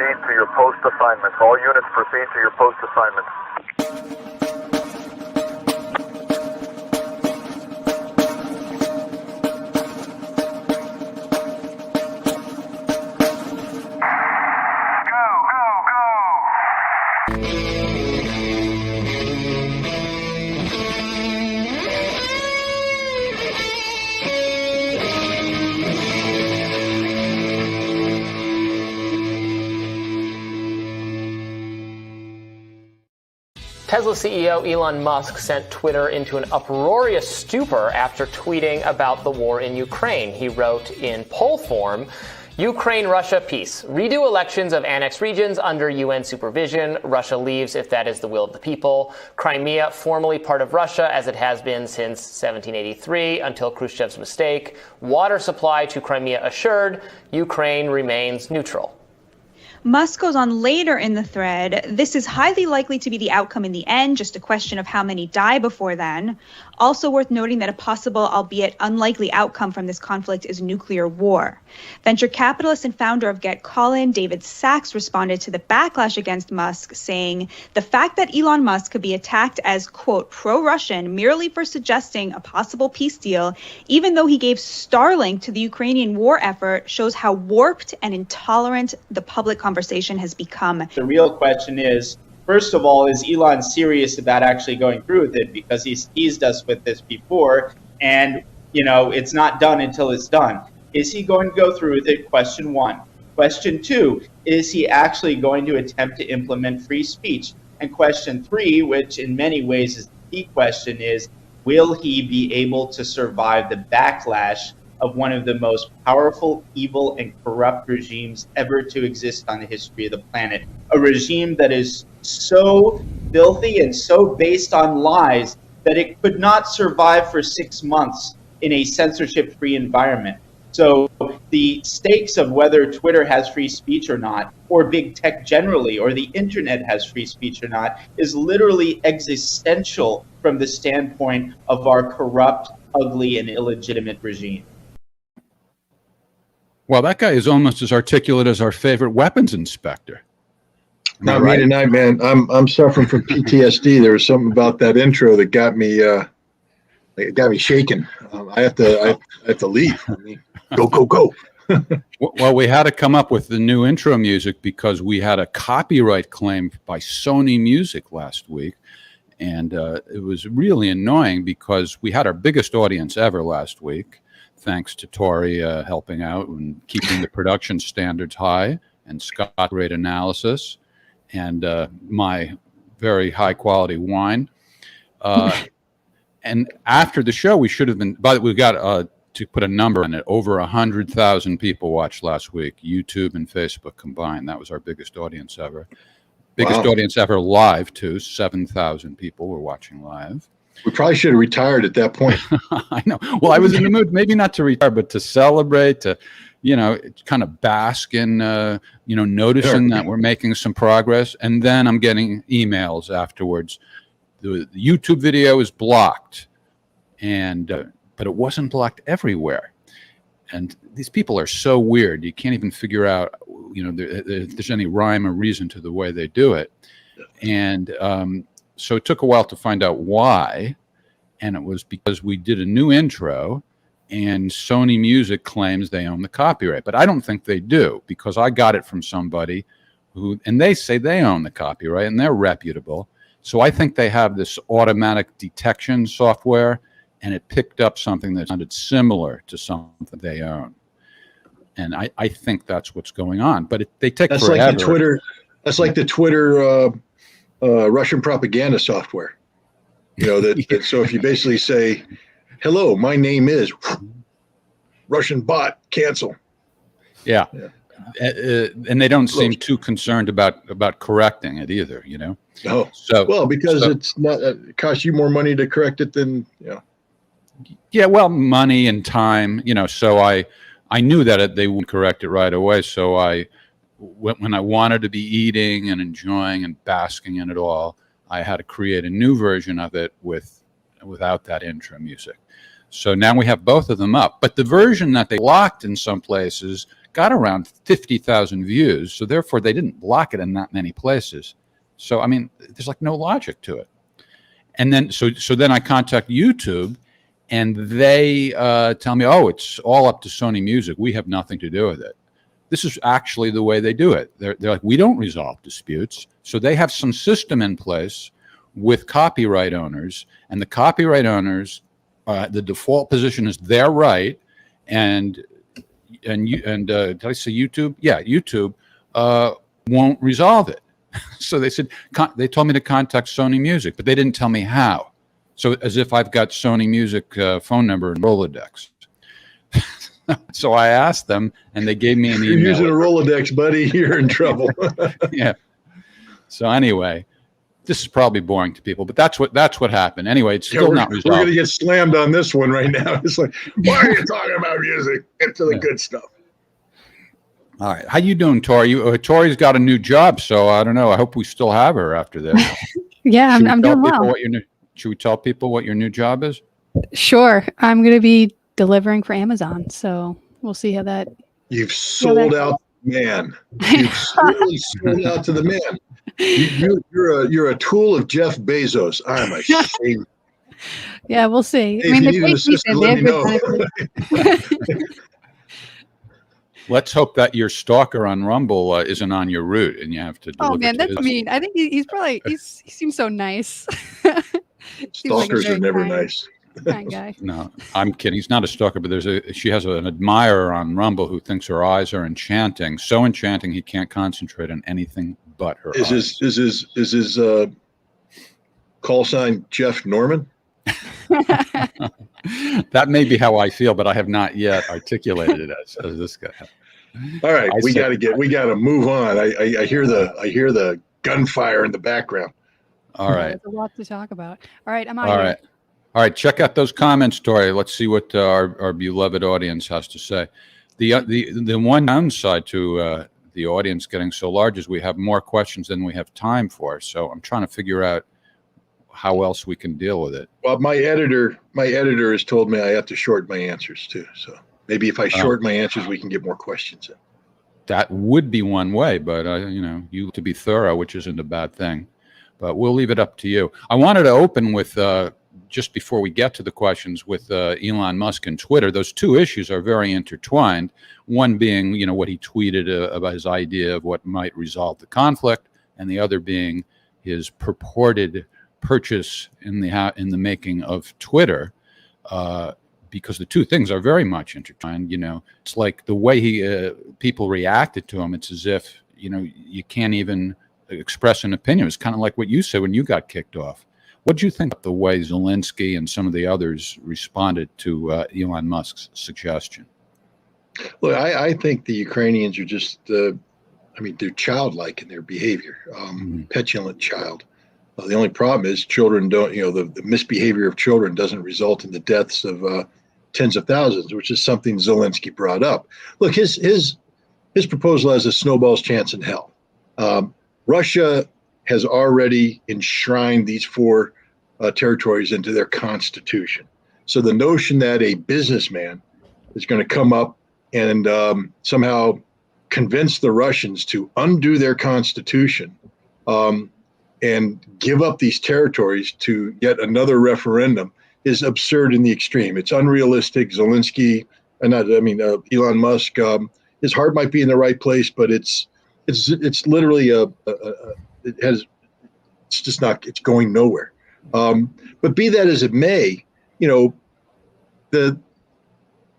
proceed to your post assignments. All units proceed to your post assignments. Tesla CEO Elon Musk sent Twitter into an uproarious stupor after tweeting about the war in Ukraine. He wrote in poll form, Ukraine-Russia peace. Redo elections of annexed regions under UN supervision. Russia leaves if that is the will of the people. Crimea formally part of Russia as it has been since 1783 until Khrushchev's mistake. Water supply to Crimea assured. Ukraine remains neutral. Musk goes on later in the thread, this is highly likely to be the outcome in the end, just a question of how many die before then. Also worth noting that a possible, albeit unlikely, outcome from this conflict is nuclear war. Venture capitalist and founder of Get Callin, David Sachs, responded to the backlash against Musk, saying, the fact that Elon Musk could be attacked as, quote, pro-Russian merely for suggesting a possible peace deal, even though he gave Starlink to the Ukrainian war effort, shows how warped and intolerant the public conversation has become. The real question is, first of all, is Elon serious about actually going through with it? Because he's teased us with this before, and, it's not done until it's done. Is he going to go through with it? Question one. Question two, is he actually going to attempt to implement free speech? And question three, which in many ways is the key question, is will he be able to survive the backlash of one of the most powerful, evil, and corrupt regimes ever to exist on the history of the planet? A regime that is so filthy and so based on lies that it could not survive for 6 months in a censorship-free environment. So the stakes of whether Twitter has free speech or not, or big tech generally, or the internet has free speech or not, is literally existential from the standpoint of our corrupt, ugly, and illegitimate regime. Well, that guy is almost as articulate as our favorite weapons inspector. Not me tonight, man. I'm suffering from PTSD. There was something about that intro that got me shaken. I have to leave. I mean, go. Well, we had to come up with the new intro music because we had a copyright claim by Sony Music last week. And it was really annoying because we had our biggest audience ever last week, thanks to Tori helping out and keeping the production standards high, and Scott, great analysis, and my very high quality wine. And after the show, we should have been, but we got to put a number on it. Over 100,000 people watched last week, YouTube and Facebook combined. That was our biggest audience ever. Biggest audience ever live, too. 7,000 people were watching live. We probably should have retired at that point. I know. Well, I was in the mood, maybe not to retire, but to celebrate, to, kind of bask in, noticing that we're making some progress. And then I'm getting emails afterwards. The YouTube video is blocked, but it wasn't blocked everywhere. And these people are so weird. You can't even figure out, if there's any rhyme or reason to the way they do it. And so it took a while to find out why. And it was because we did a new intro, and Sony Music claims they own the copyright. But I don't think they do, because I got it from somebody and they say they own the copyright, and they're reputable. So I think they have this automatic detection software, and it picked up something that sounded similar to something they own. And I think that's what's going on. But they take forever. That's like the Twitter Russian propaganda software. That so if you basically say, "Hello, my name is Russian bot, cancel." Yeah. And they don't seem too concerned about correcting it either. No. Because it's not. It costs you more money to correct it than. Yeah, well, money and time. So I knew that they wouldn't correct it right away. So when I wanted to be eating and enjoying and basking in it all, I had to create a new version of it without that intro music. So now we have both of them up. But the version that they locked in some places got around 50,000 views. So therefore, they didn't block it in that many places. So, I mean, there's like no logic to it. And then, so then I contact YouTube, and they tell me, oh, it's all up to Sony Music. We have nothing to do with it. This is actually the way they do it. They're like, we don't resolve disputes. So they have some system in place with copyright owners, and the copyright owners, the default position is they're right, and did I say YouTube? Yeah, YouTube won't resolve it. So they said, they told me to contact Sony Music, but they didn't tell me how. So as if I've got Sony Music phone number and Rolodex. So I asked them, and they gave me an email. You're using a Rolodex, buddy. You're in trouble. Yeah. So anyway, this is probably boring to people, but that's what happened. Anyway, it's still not resolved. We're going to get slammed on this one right now. It's like, why are you talking about music? Get to the good stuff. All right. How you doing, Tori? Tori's got a new job, so I don't know. I hope we still have her after this. Yeah, I'm doing well. Should we tell people what your new job is? Sure. I'm going to be delivering for Amazon, so we'll see how that... You've sold out the man. You've really sold out to the man. You're a tool of Jeff Bezos. I'm ashamed. Yeah, we'll see. Hey, I mean, if you need an assistant, let me know. Let's hope that your stalker on Rumble isn't on your route, and you have to. Oh man, that's mean. I think he seems so nice. Stalkers are never nice. Kind guy. No, I'm kidding. He's not a stalker, but she has an admirer on Rumble who thinks her eyes are enchanting. So enchanting he can't concentrate on anything but her eyes. Is his call sign Jeff Norman? That may be how I feel, but I have not yet articulated it as this guy. All right, we got to move on. I hear the gunfire in the background. All right, there's a lot to talk about. All right, I'm out. All right. Check out those comments, Tori. Let's see what our beloved audience has to say. The one downside to the audience getting so large is we have more questions than we have time for. So I'm trying to figure out how else we can deal with it. Well, my editor has told me I have to shorten my answers too. So maybe if I shorten my answers, we can get more questions in. That would be one way, but you to be thorough, which isn't a bad thing. But we'll leave it up to you. I wanted to open with just before we get to the questions with Elon Musk and Twitter. Those two issues are very intertwined. One being, what he tweeted about his idea of what might resolve the conflict, and the other being his purported purchase in the making of Twitter, because the two things are very much intertwined. It's like the way people reacted to him. It's as if you can't even express an opinion. It's kind of like what you said when you got kicked off. What do you think of the way Zelensky and some of the others responded to Elon Musk's suggestion? Well, I think the Ukrainians are just, they're childlike in their behavior, petulant child. The only problem is children don't, the misbehavior of children doesn't result in the deaths of tens of thousands, which is something Zelensky brought up. Look, his proposal has a snowball's chance in hell. Russia has already enshrined these four territories into their constitution. So the notion that a businessman is going to come up and somehow convince the Russians to undo their constitution and give up these territories to yet another referendum is absurd in the extreme. It's unrealistic. Zelensky, Elon Musk, his heart might be in the right place, but it's literally it's going nowhere. But be that as it may, the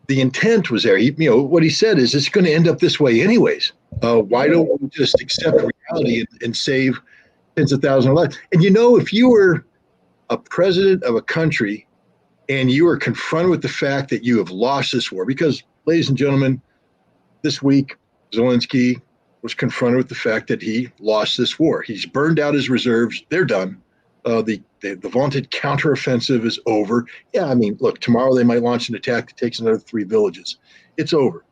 intent was there. What he said is it's going to end up this way anyways. Why don't we just accept reality and save tens of thousands of lives? And if you were a president of a country and you are confronted with the fact that you have lost this war, because, ladies and gentlemen, this week Zelensky was confronted with the fact that he lost this war. He's burned out his reserves. They're done. The vaunted counteroffensive is over. Yeah, look, tomorrow they might launch an attack that takes another 3 villages. It's over.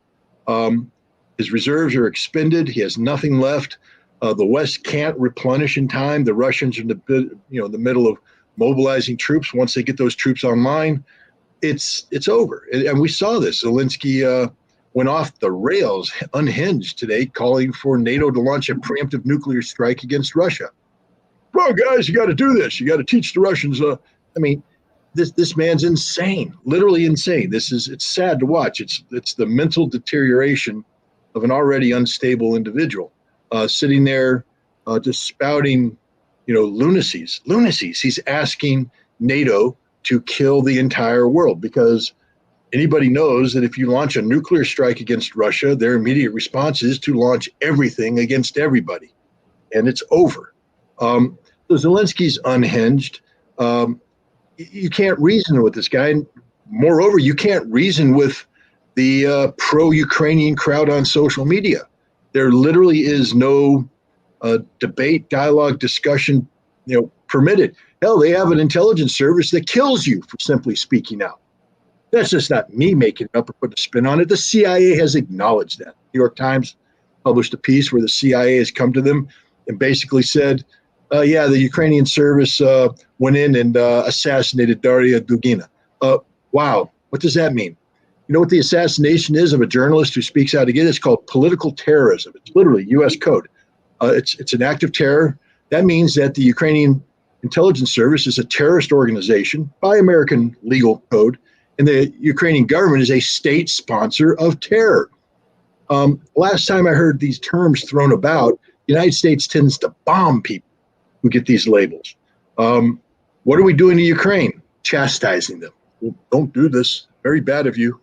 His reserves are expended. He has nothing left. The West can't replenish in time. The Russians are in the middle of mobilizing troops. Once they get those troops online, it's over. And we saw this. Zelensky went off the rails, unhinged today, calling for NATO to launch a preemptive nuclear strike against Russia. Well, guys, you got to do this. You got to teach the Russians. I mean, this man's insane, literally insane. It's sad to watch. It's the mental deterioration of an already unstable individual, sitting there just spouting, lunacies. He's asking NATO to kill the entire world because anybody knows that if you launch a nuclear strike against Russia, their immediate response is to launch everything against everybody, and it's over. So Zelensky's unhinged. You can't reason with this guy. And moreover, you can't reason with the pro-Ukrainian crowd on social media. There literally is no debate, dialogue, discussion, permitted. Hell, they have an intelligence service that kills you for simply speaking out. That's just not me making it up or putting a spin on it. The CIA has acknowledged that. New York Times published a piece where the CIA has come to them and basically said, the Ukrainian service went in and assassinated Daria Dugina. Wow, what does that mean? You know what the assassination is of a journalist who speaks out again? It's called political terrorism. It's literally U.S. code. It's an act of terror. That means that the Ukrainian intelligence service is a terrorist organization by American legal code, and the Ukrainian government is a state sponsor of terror. Last time I heard these terms thrown about, the United States tends to bomb people who get these labels. What are we doing to Ukraine? Chastising them. Well, don't do this. Very bad of you.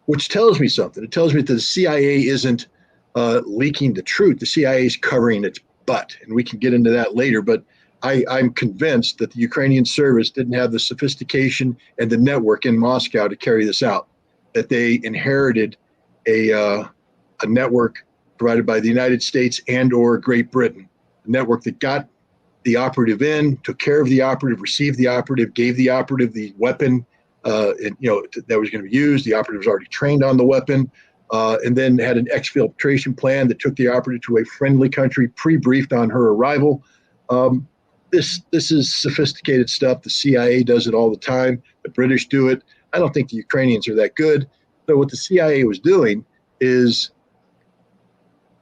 Which tells me something. It tells me that the CIA isn't leaking the truth. The CIA is covering its butt, and we can get into that later. But I'm convinced that the Ukrainian service didn't have the sophistication and the network in Moscow to carry this out. That they inherited a network provided by the United States and/or Great Britain, a network that got the operative in, took care of the operative, received the operative, gave the operative the weapon that was going to be used. The operative was already trained on the weapon, and then had an exfiltration plan that took the operative to a friendly country, pre-briefed on her arrival. This is sophisticated stuff. The CIA does it all the time. The British do it. I don't think the Ukrainians are that good. So what the CIA was doing is,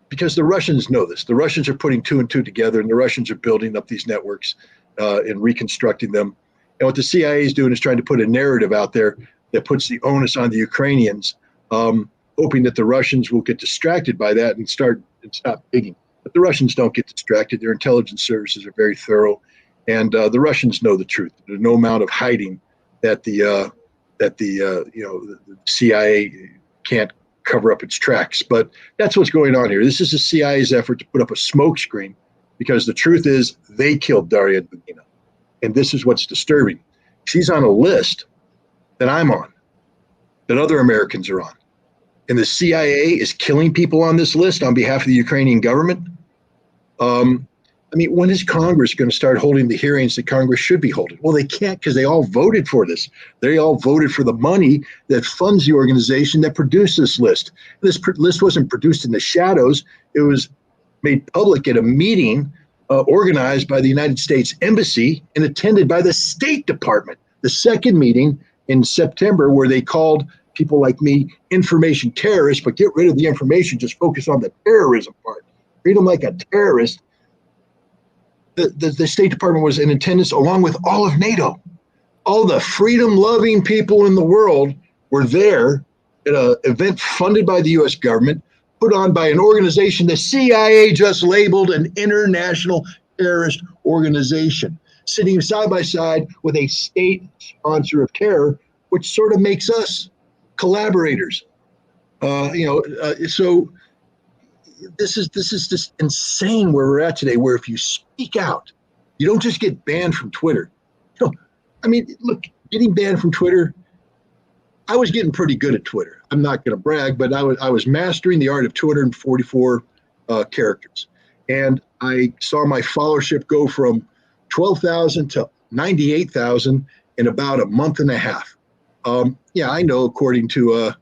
because the Russians know this, the Russians are putting two and two together, and the Russians are building up these networks and reconstructing them. And what the CIA is doing is trying to put a narrative out there that puts the onus on the Ukrainians, hoping that the Russians will get distracted by that and stop digging. But the Russians don't get distracted. Their intelligence services are very thorough, and the Russians know the truth. There's no amount of hiding that the CIA can't cover up its tracks. But that's what's going on here. This is the CIA's effort to put up a smokescreen, because the truth is they killed Daria Dugina. And this is what's disturbing. She's on a list that I'm on, that other Americans are on. And the CIA is killing people on this list on behalf of the Ukrainian government. When is Congress going to start holding the hearings that Congress should be holding? Well, they can't, because they all voted for this. They all voted for the money that funds the organization that produced this list. This list wasn't produced in the shadows. It was made public at a meeting organized by the United States Embassy and attended by the State Department. The second meeting in September, where they called people like me information terrorists, but get rid of the information, just focus on the terrorism part. Treat them like a terrorist. The State Department was in attendance along with all of NATO. All the freedom-loving people in the world were there at an event funded by the U.S. government, put on by an organization the CIA just labeled an international terrorist organization, sitting side by side with a state sponsor of terror, which sort of makes us collaborators. So this is just insane where we're at today, where if you speak out, you don't just get banned from Twitter. Look, getting banned from Twitter, I was getting pretty good at Twitter. I'm not going to brag, but I was mastering the art of 244 characters. And I saw my followership go from 12,000 to 98,000 in about a month and a half. I know, according to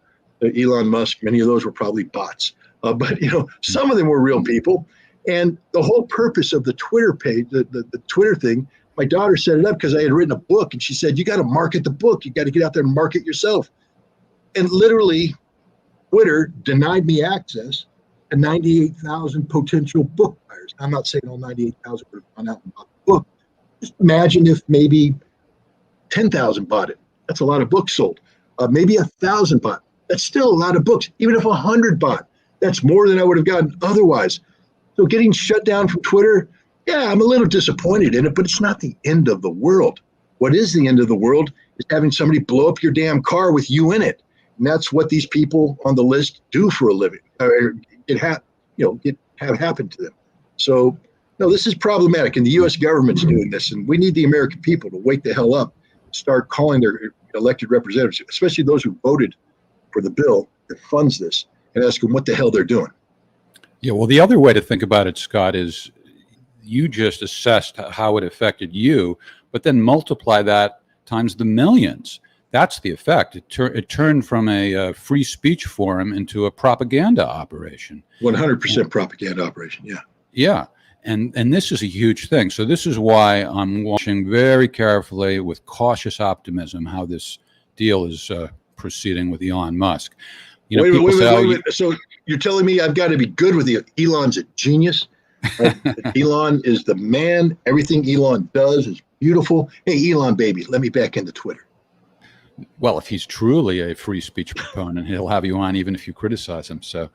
Elon Musk, many of those were probably bots. But some of them were real people. And the whole purpose of the Twitter page, the Twitter thing, my daughter set it up because I had written a book, and she said, you got to market the book. You got to get out there and market yourself. And literally, Twitter denied me access to 98,000 potential book buyers. I'm not saying all 98,000 would have gone out and bought the book. Just imagine if maybe 10,000 bought it. That's a lot of books sold. Maybe 1,000 bought. That's still a lot of books. Even if 100 bought, that's more than I would have gotten otherwise. So getting shut down from Twitter, yeah, I'm a little disappointed in it, but it's not the end of the world. What is the end of the world is having somebody blow up your damn car with you in it. And that's what these people on the list do for a living. It have happened to them. So, no, this is problematic, and the U.S. government's doing this, and we need the American people to wake the hell up, start calling their elected representatives, especially those who voted for the bill that funds this, and ask them what the hell they're doing. Yeah, well, the other way to think about it, Scott, is you just assessed how it affected you, but then multiply that times the millions. That's the effect. It turned from a free speech forum into a propaganda operation. 100% propaganda operation, yeah. Yeah, and this is a huge thing. So this is why I'm watching very carefully with cautious optimism how this deal is proceeding with Elon Musk. You know, wait a minute. So you're telling me I've got to be good with you? Elon's a genius. Elon is the man. Everything Elon does is beautiful. Hey, Elon, baby, let me back into Twitter. Well, if he's truly a free speech proponent, he'll have you on even if you criticize him. So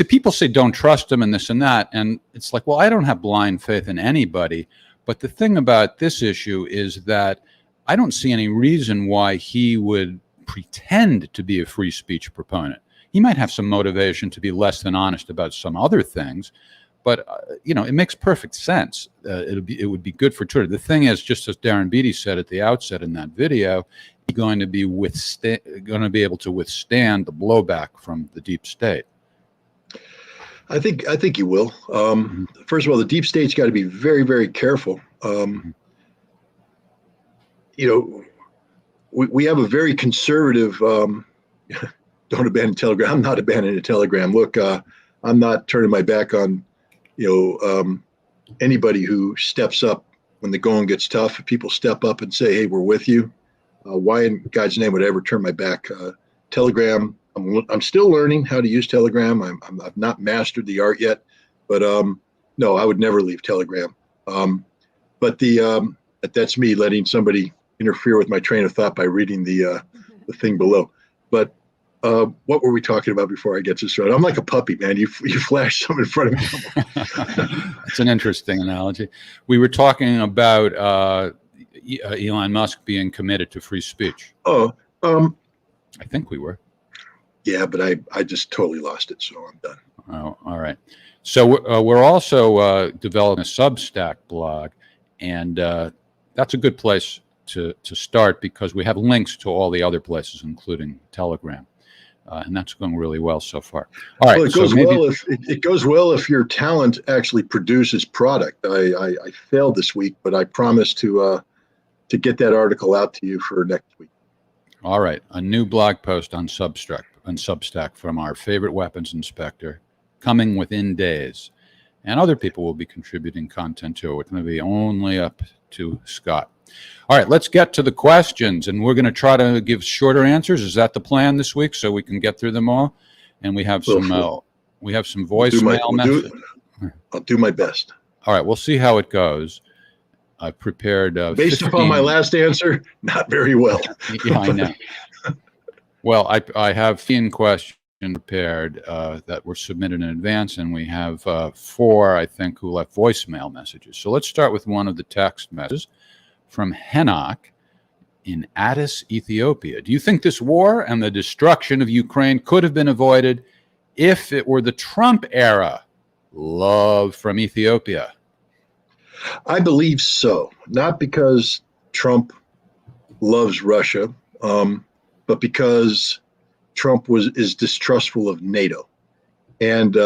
people say don't trust him and this and that. And it's like, well, I don't have blind faith in anybody. But the thing about this issue is that I don't see any reason why he would pretend to be a free speech proponent. He might have some motivation to be less than honest about some other things, but it makes perfect sense. It would be good for Twitter. The thing is, just as Darren Beatty said at the outset in that video, he's going to be able to withstand the blowback from the deep state. I think you will. First of all, the deep state's got to be very, very careful. We have a very conservative, don't abandon Telegram. I'm not abandoning Telegram. Look, I'm not turning my back on, anybody who steps up when the going gets tough. If people step up and say, hey, we're with you, why in God's name would I ever turn my back? Telegram, I'm still learning how to use Telegram. I've not mastered the art yet, but no, I would never leave Telegram. But that's me letting somebody interfere with my train of thought by reading the thing below. But what were we talking about before I get this right? I'm like a puppy, man. You flash something in front of me. It's an interesting analogy. We were talking about Elon Musk being committed to free speech. Oh, I think we were. Yeah, but I just totally lost it, so I'm done. Oh, all right. So we're also developing a Substack blog, and that's a good place to start because we have links to all the other places, including Telegram, and that's going really well so far. All right. Well, it goes well if your talent actually produces product. I failed this week, but I promise to get that article out to you for next week. All right, a new blog post on Substack from our favorite weapons inspector, coming within days, and other people will be contributing content too. It's going to be only up to Scott. All right, let's get to the questions, and we're going to try to give shorter answers. Is that the plan this week, so we can get through them all? And we have some voicemail messages. I'll do my best. All right, we'll see how it goes. I prepared. Based upon my last answer, not very well. Yeah, I know. Well, I have 15 questions prepared that were submitted in advance, and we have 4, I think, who left voicemail messages. So let's start with one of the text messages from Henok in Addis, Ethiopia. Do you think this war and the destruction of Ukraine could have been avoided if it were the Trump era? Love from Ethiopia. I believe so. Not because Trump loves Russia, but because Trump is distrustful of NATO. And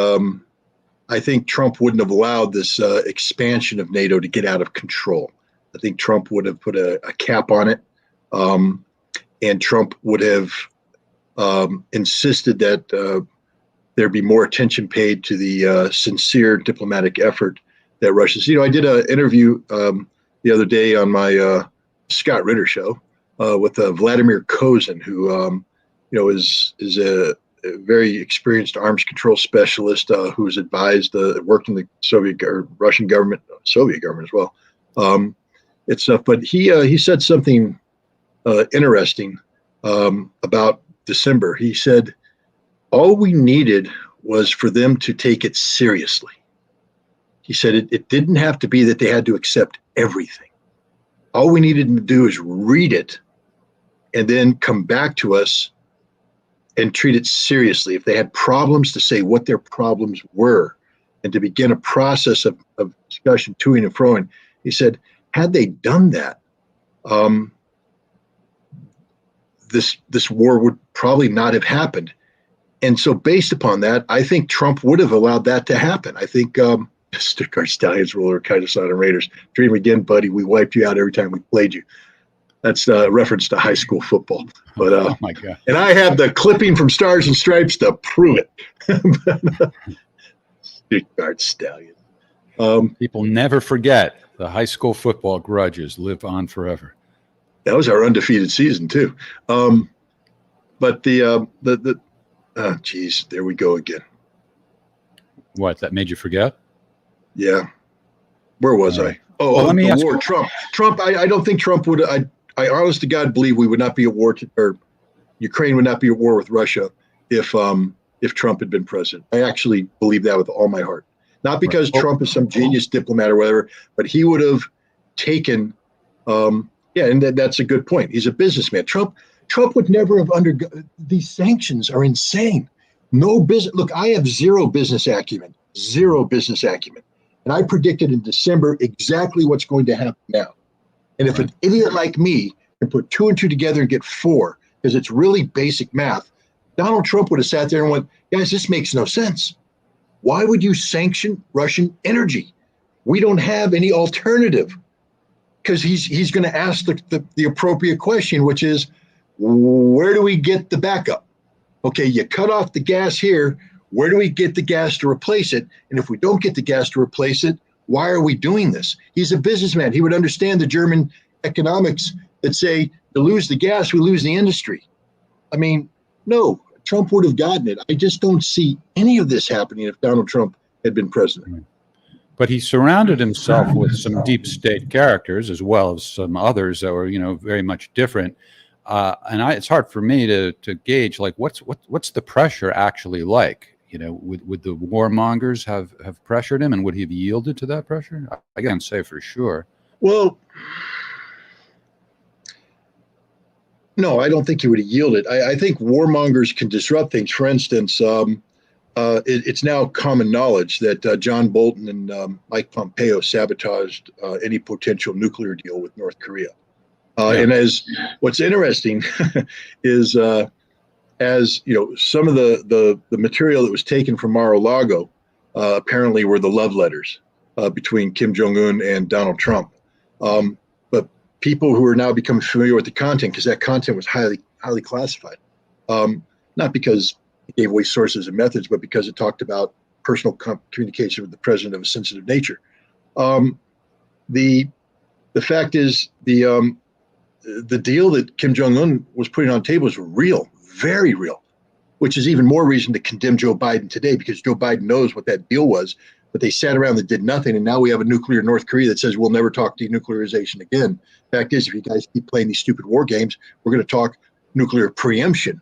I think Trump wouldn't have allowed this expansion of NATO to get out of control. I think Trump would have put a cap on it. And Trump would have insisted that there be more attention paid to the sincere diplomatic effort that Russia's. I did an interview the other day on my Scott Ritter show with Vladimir Kozin, who is a very experienced arms control specialist who's advised, worked in the Soviet or Russian government, Soviet government as well. But he said something interesting about December. He said, all we needed was for them to take it seriously. He said it didn't have to be that they had to accept everything. All we needed to do is read it and then come back to us and treat it seriously. If they had problems, to say what their problems were and to begin a process of discussion, toing and froing. He said, had they done that, this war would probably not have happened. And so based upon that, I think Trump would have allowed that to happen. I think Stuttgart Stallions roller kind of on Raiders. Dream again, buddy. We wiped you out every time we played you. That's a reference to high school football. But oh my God! And I have the clipping from Stars and Stripes to prove it. Stuttgart Stallions. People never forget the high school football grudges live on forever. That was our undefeated season too. But geez, there we go again. What, that made you forget? Yeah. Where was I? Oh, well, let me ask war. you. Trump. I don't think Trump would. I honest to God believe we would not be at war, or Ukraine would not be at war with Russia if Trump had been president. I actually believe that with all my heart. Not because Trump is some genius diplomat or whatever, but he would have taken. And that's a good point. He's a businessman. Trump would never have undergone these sanctions. Are insane. No business. Look, I have zero business acumen. And I predicted in December exactly what's going to happen now. And if an idiot like me can put 2 and 2 together and get 4, because it's really basic math, Donald Trump would have sat there and went, guys, this makes no sense. Why would you sanction Russian energy? We don't have any alternative. Because he's going to ask the appropriate question, which is, where do we get the backup? Okay, you cut off the gas here. Where do we get the gas to replace it? And if we don't get the gas to replace it, why are we doing this? He's a businessman. He would understand the German economics that say, to lose the gas, we lose the industry. I mean, no, Trump would have gotten it. I just don't see any of this happening if Donald Trump had been president. But he surrounded himself with some deep state characters as well as some others that were, very much different. It's hard for me to gauge, like, what's the pressure actually like? Would the warmongers have pressured him, and would he have yielded to that pressure? I can't say for sure. Well, no, I don't think he would have yielded. I think warmongers can disrupt things. For instance, it's now common knowledge that John Bolton and Mike Pompeo sabotaged any potential nuclear deal with North Korea. And what's interesting is, as you know, some of the material that was taken from Mar-a-Lago apparently were the love letters between Kim Jong-un and Donald Trump. But people who are now becoming familiar with the content, because that content was highly classified, not because it gave away sources and methods, but because it talked about personal communication with the president of a sensitive nature. The fact is, the deal that Kim Jong-un was putting on the table is real, very real, which is even more reason to condemn Joe Biden today, because Joe Biden knows what that deal was, but they sat around and did nothing. And now we have a nuclear North Korea that says we'll never talk denuclearization again. Fact is, if you guys keep playing these stupid war games, we're going to talk nuclear preemption,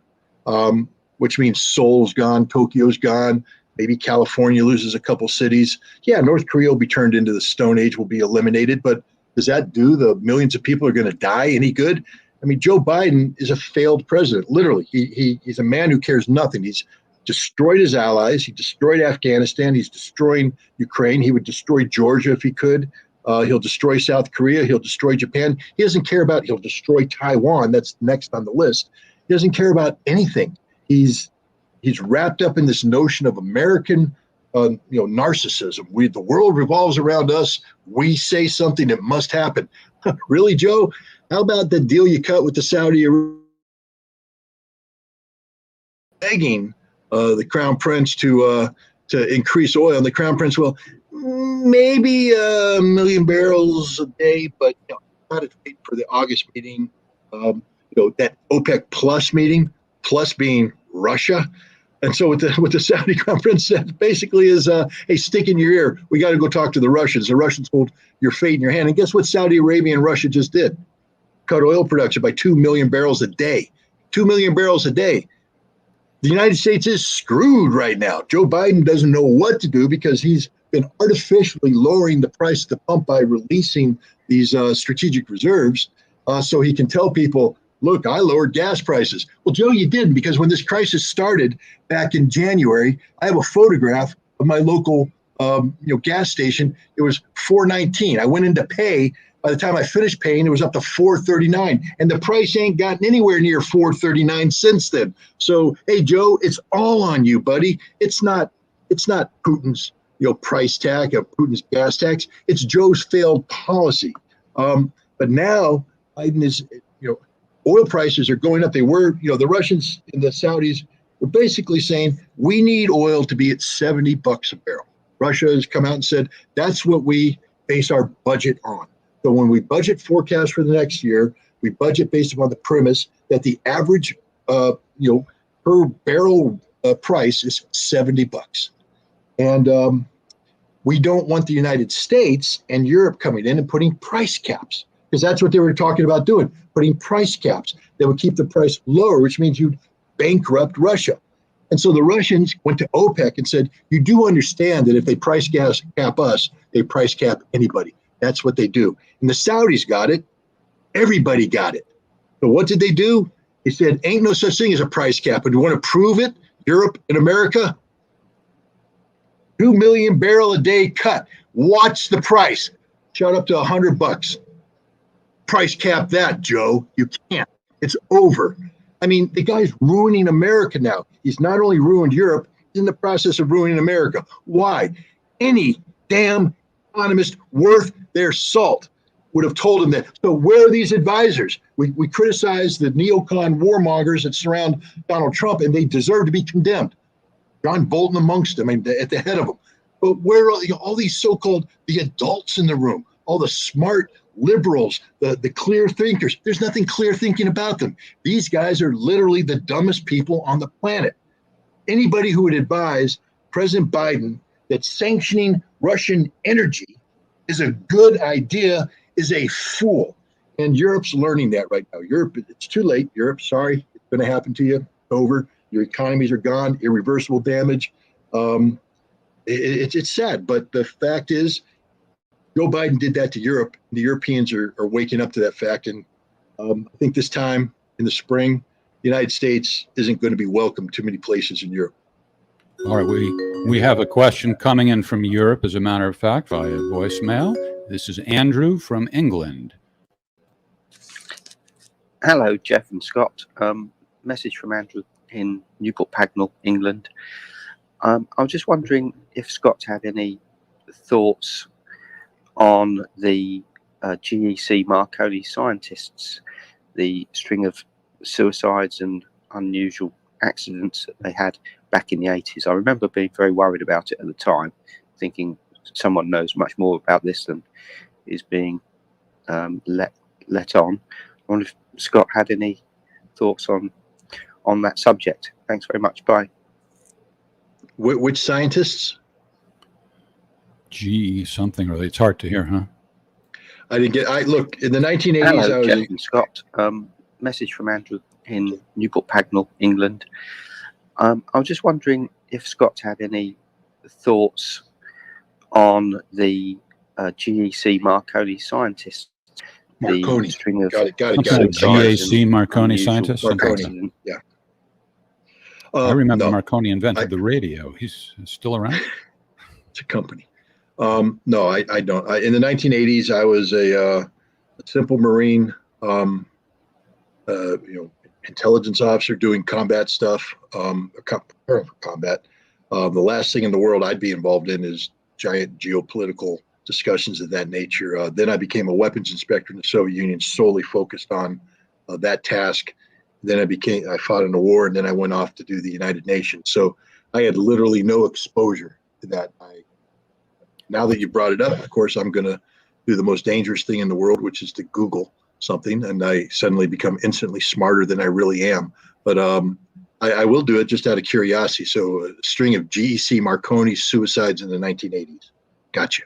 which means Seoul's gone, Tokyo's gone, maybe California loses a couple cities. Yeah, North Korea will be turned into the Stone Age, will be eliminated, but does that do the millions of people are going to die any good? I mean, Joe Biden is a failed president. Literally, he's a man who cares nothing. He's destroyed his allies. He destroyed Afghanistan. He's destroying Ukraine. He would destroy Georgia if he could. He'll destroy South Korea. He'll destroy Japan. He doesn't care about. He'll destroy Taiwan. That's next on the list. He doesn't care about anything. He's wrapped up in this notion of American, narcissism. The world revolves around us. We say something that must happen. Really, Joe? How about the deal you cut with the Saudi begging the Crown Prince to increase oil? And the Crown Prince, well, maybe 1 million barrels a day, but got to wait for the August meeting. That OPEC Plus meeting, plus being Russia. And so what the Saudi conference said basically is, hey, stick in your ear. We got to go talk to the Russians. The Russians hold your fate in your hand. And guess what Saudi Arabia and Russia just did? Cut oil production by 2 million barrels a day. 2 million barrels a day. The United States is screwed right now. Joe Biden doesn't know what to do because he's been artificially lowering the price at the pump by releasing these strategic reserves so he can tell people, look, I lowered gas prices. Well, Joe, you didn't, because when this crisis started back in January, I have a photograph of my local gas station. It was $4.19. I went in to pay. By the time I finished paying, it was up to $4.39, and the price ain't gotten anywhere near $4.39 since then. So, hey, Joe, it's all on you, buddy. It's not Putin's price tag of Putin's gas tax. It's Joe's failed policy. But now Biden is oil prices are going up. They were the Russians and the Saudis were basically saying we need oil to be at $70 a barrel. Russia has come out and said that's what we base our budget on. So when we budget forecast for the next year, we budget based upon the premise that the average, per barrel price is $70. And we don't want the United States and Europe coming in and putting price caps, because that's what they were talking about doing, putting price caps that would keep the price lower, which means you'd bankrupt Russia. And so the Russians went to OPEC and said, you do understand that if they price cap us, they price cap anybody. That's what they do. And the Saudis got it. Everybody got it. So what did they do? They said, ain't no such thing as a price cap. And you want to prove it? Europe and America? 2 million barrel a day cut. Watch the price. Shot up to $100. Price cap that, Joe. You can't. It's over. I mean, the guy's ruining America now. He's not only ruined Europe, he's in the process of ruining America. Why? Any damn economist worth their salt would have told him that. So where are these advisors? We criticize the neocon warmongers that surround Donald Trump, and they deserve to be condemned. John Bolton amongst them, and at the head of them. But where are all these so-called the adults in the room, all the smart liberals, the clear thinkers? There's nothing clear thinking about them. These guys are literally the dumbest people on the planet. Anybody who would advise President Biden that sanctioning Russian energy is a good idea is a fool. And Europe's learning that right now. Europe, it's too late. Europe, sorry, it's going to happen to you. Over. Your economies are gone, irreversible damage. It's sad, but the fact is, Joe Biden did that to Europe. The Europeans are waking up to that fact. And I think this time in the spring, the United States isn't going to be welcome too many places in Europe. All right, we have a question coming in from Europe, as a matter of fact, via voicemail. This is Andrew from England. Hello, Jeff and Scott. Message from Andrew in Newport Pagnell, England. I was just wondering if Scott had any thoughts on the GEC Marconi scientists, the string of suicides and unusual accidents that they had back in the 80s. I remember being very worried about it at the time, thinking someone knows much more about this than is being let on. I wonder if Scott had any thoughts on that subject. Thanks very much. Bye. Which scientists? GE something, really. It's hard to hear, huh? I didn't get. Look, in the 1980s. Hello, Jeff and Scott. Message from Andrew in Newport Pagnell, England. I was just wondering if Scott had any thoughts on the GEC Marconi scientists. Marconi. The string of got it. GAC Marconi scientists. Marconi. Yeah. I remember no. Marconi invented the radio. He's still around. It's a company. No, I don't. In the 1980s, I was a simple Marine, intelligence officer doing combat stuff. Combat. The last thing in the world I'd be involved in is giant geopolitical discussions of that nature. Then I became a weapons inspector in the Soviet Union, solely focused on that task. Then I fought in a war, and then I went off to do the United Nations. So I had literally no exposure to that. Now that you brought it up, of course, I'm going to do the most dangerous thing in the world, which is to Google something, and I suddenly become instantly smarter than I really am. But I will do it just out of curiosity. So a string of GEC Marconi suicides in the 1980s. Gotcha.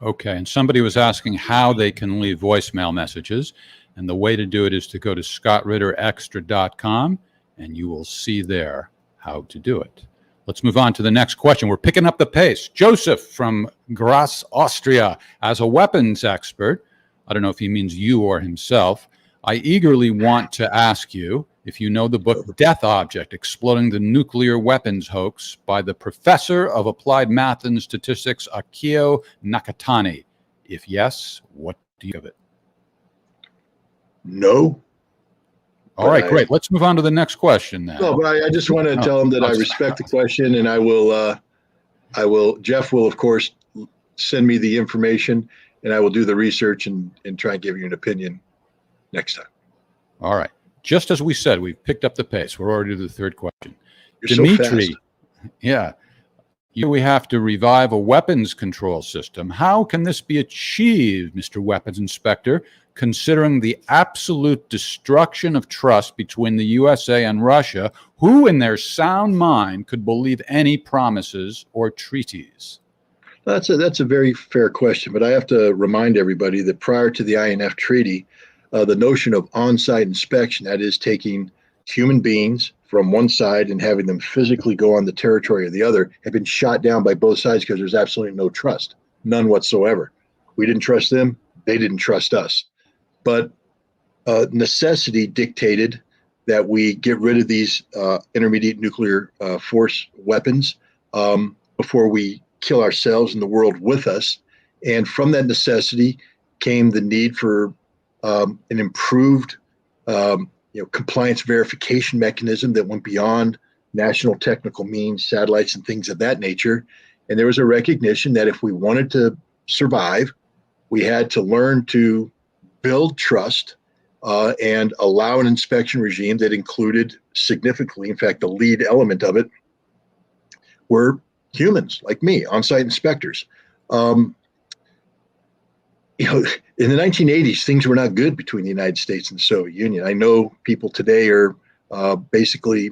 Okay, and somebody was asking how they can leave voicemail messages, and the way to do it is to go to scottritterextra.com, and you will see there how to do it. Let's move on to the next question. We're picking up the pace. Joseph from Graz, Austria. As a weapons expert, I don't know if he means you or himself, I eagerly want to ask you if you know the book Death Object, Exploding the Nuclear Weapons Hoax by the professor of applied math and statistics, Akio Nakatani. If yes, what do you give it? No. All right, great. Let's move on to the next question then. No, but I just want to tell him that I respect the question, and I will, Jeff will, of course, send me the information, and I will do the research and try and give you an opinion next time. All right. Just as we said, we've picked up the pace. We're already to the third question. You're Dimitri, so fast. Yeah. We have to revive a weapons control system. How can this be achieved, Mr. Weapons Inspector, considering the absolute destruction of trust between the USA and Russia? Who in their sound mind could believe any promises or treaties? That's a very fair question, but I have to remind everybody that prior to the INF Treaty, the notion of on-site inspection, that is taking human beings from one side and having them physically go on the territory of the other, had been shot down by both sides because there's absolutely no trust, none whatsoever. We didn't trust them, they didn't trust us. But necessity dictated that we get rid of these intermediate nuclear force weapons before we kill ourselves and the world with us. And from that necessity came the need for an improved compliance verification mechanism that went beyond national technical means, satellites, and things of that nature. And there was a recognition that if we wanted to survive, we had to learn to build trust and allow an inspection regime that included significantly, in fact, the lead element of it were humans like me, on-site inspectors. In the 1980s, things were not good between the United States and the Soviet Union. I know people today are basically,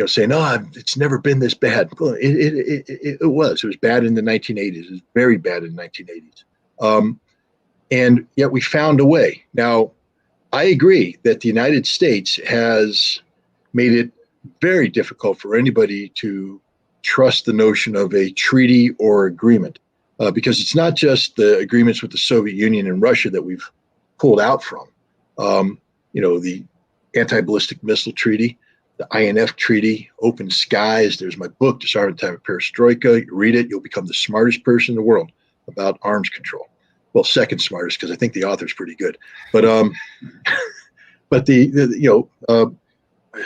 saying, "Oh, it's never been this bad." Well, it was. It was bad in the 1980s. It was very bad in the 1980s. And yet we found a way. Now, I agree that the United States has made it very difficult for anybody to trust the notion of a treaty or agreement. Because it's not just the agreements with the Soviet Union and Russia that we've pulled out from. The Anti-Ballistic Missile Treaty, the INF Treaty, Open Skies. There's my book, Disarmament Time of Perestroika. You read it, you'll become the smartest person in the world about arms control. Well, second smartest, because I think the author's pretty good. But the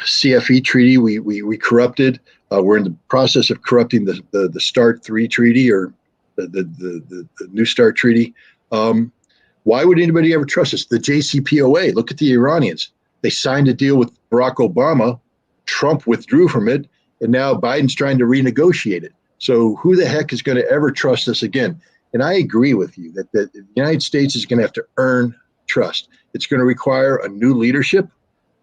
CFE Treaty, we corrupted. We're in the process of corrupting the START 3 Treaty, or the New START Treaty. Why would anybody ever trust us? The JCPOA, look at the Iranians. They signed a deal with Barack Obama. Trump withdrew from it, and now Biden's trying to renegotiate it. So who the heck is going to ever trust us again? And I agree with you that the United States is going to have to earn trust. It's going to require a new leadership.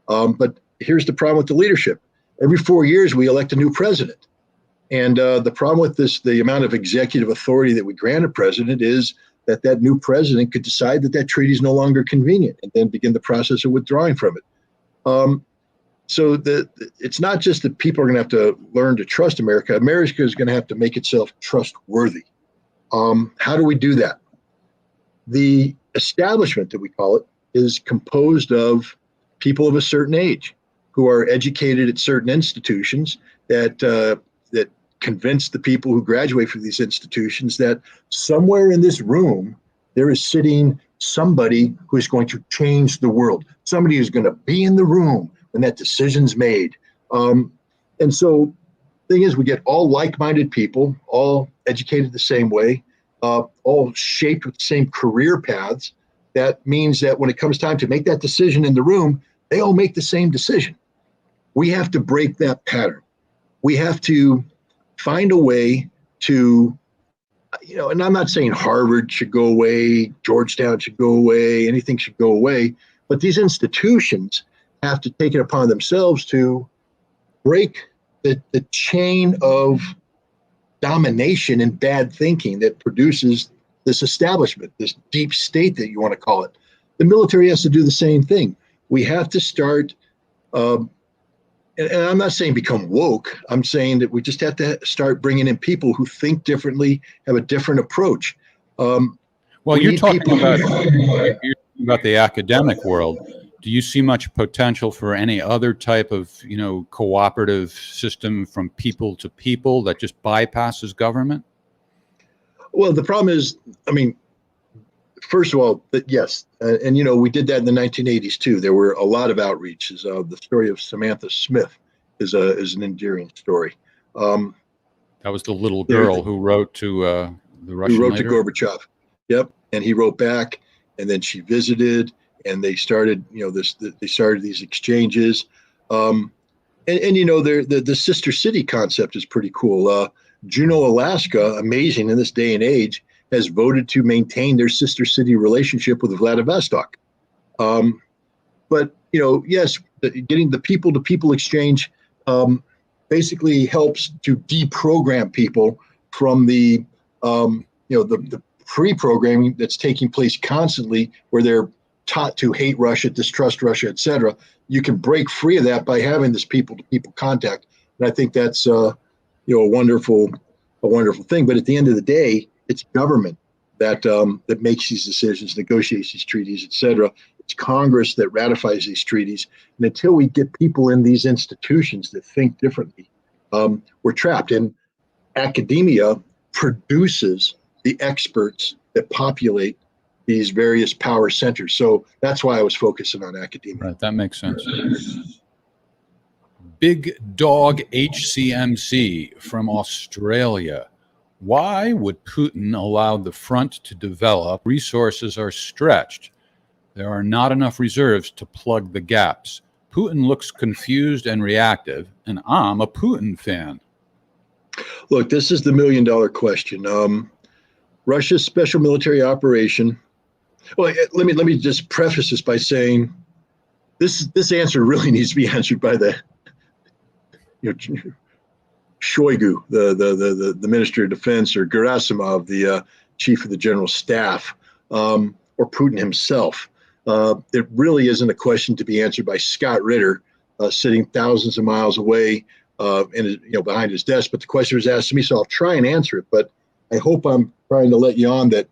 But here's the problem with the leadership. Every 4 years, we elect a new president. And the problem with this, the amount of executive authority that we grant a president, is that new president could decide that treaty is no longer convenient and then begin the process of withdrawing from it. So it's not just that people are going to have to learn to trust America. America is going to have to make itself trustworthy. How do we do that? The establishment, that we call it, is composed of people of a certain age who are educated at certain institutions that convince the people who graduate from these institutions that somewhere in this room there is sitting somebody who is going to change the world, somebody who's going to be in the room when that decision's made. And so the thing is, we get all like-minded people, all educated the same way, all shaped with the same career paths. That means that when it comes time to make that decision in the room, they all make the same decision. We have to break that pattern. We have to find a way to, and I'm not saying Harvard should go away, Georgetown should go away, anything should go away, but these institutions have to take it upon themselves to break the chain of domination and bad thinking that produces this establishment, this deep state that you want to call it. The military has to do the same thing. We have to start, and I'm not saying become woke. I'm saying that we just have to start bringing in people who think differently, have a different approach. Well, you're talking about the academic world. Do you see much potential for any other type of, cooperative system from people to people that just bypasses government? Well, the problem is, first of all, yes. And we did that in the 1980s too. There were a lot of outreaches. The story of Samantha Smith is an endearing story. That was the little girl who wrote to the Russian leader? To Gorbachev. Yep. And he wrote back, and then she visited, and they started, they started these exchanges. The sister city concept is pretty cool. Juneau, Alaska, amazing in this day and age, has voted to maintain their sister city relationship with Vladivostok. But, yes, getting the people to people exchange basically helps to deprogram people from the pre-programming that's taking place constantly, where they're taught to hate Russia, distrust Russia, etc. You can break free of that by having this people-to-people contact, and I think that's a wonderful thing. But at the end of the day, it's government that makes these decisions, negotiates these treaties, etc. It's Congress that ratifies these treaties, and until we get people in these institutions that think differently, we're trapped. And academia produces the experts that populate these various power centers. So that's why I was focusing on academia. Right, that makes sense. Big Dog HCMC from Australia. Why would Putin allow the front to develop? Resources are stretched. There are not enough reserves to plug the gaps. Putin looks confused and reactive, and I'm a Putin fan. Look, this is the million-dollar question. Russia's special military operation. Well, let me just preface this by saying this answer really needs to be answered by the Shoigu, the Minister of Defense, or Gerasimov, the Chief of the General Staff, or Putin himself. It really isn't a question to be answered by Scott Ritter, sitting thousands of miles away behind his desk. But the question was asked to me, so I'll try and answer it. But I hope I'm trying to let you on that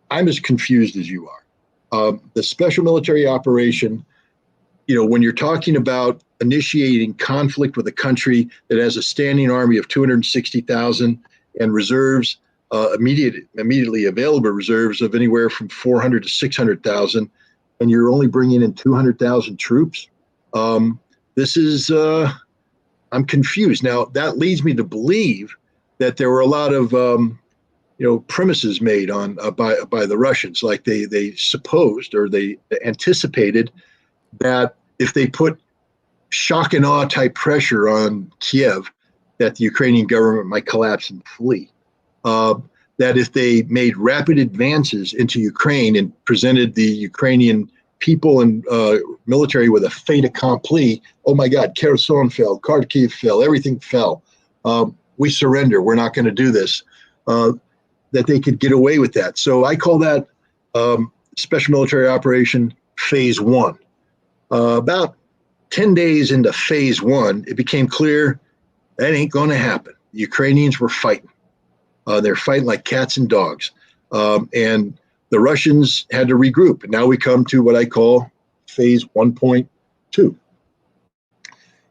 I'm as confused as you are. The special military operation, when you're talking about initiating conflict with a country that has a standing army of 260,000 and reserves, immediately available reserves of anywhere from 400 to 600,000, and you're only bringing in 200,000 troops, I'm confused. Now, that leads me to believe that there were a lot of premises made on by the Russians, like they supposed, or they anticipated, that if they put shock and awe type pressure on Kiev, that the Ukrainian government might collapse and flee. That if they made rapid advances into Ukraine and presented the Ukrainian people and military with a fait accompli, oh my God, Kherson fell, Kharkiv fell, everything fell. We surrender. We're not going to do this. That they could get away with that. So I call that special military operation phase one. About 10 days into phase one, it became clear that ain't going to happen. The Ukrainians were fighting. They're fighting like cats and dogs. And the Russians had to regroup. And now we come to what I call phase 1.2.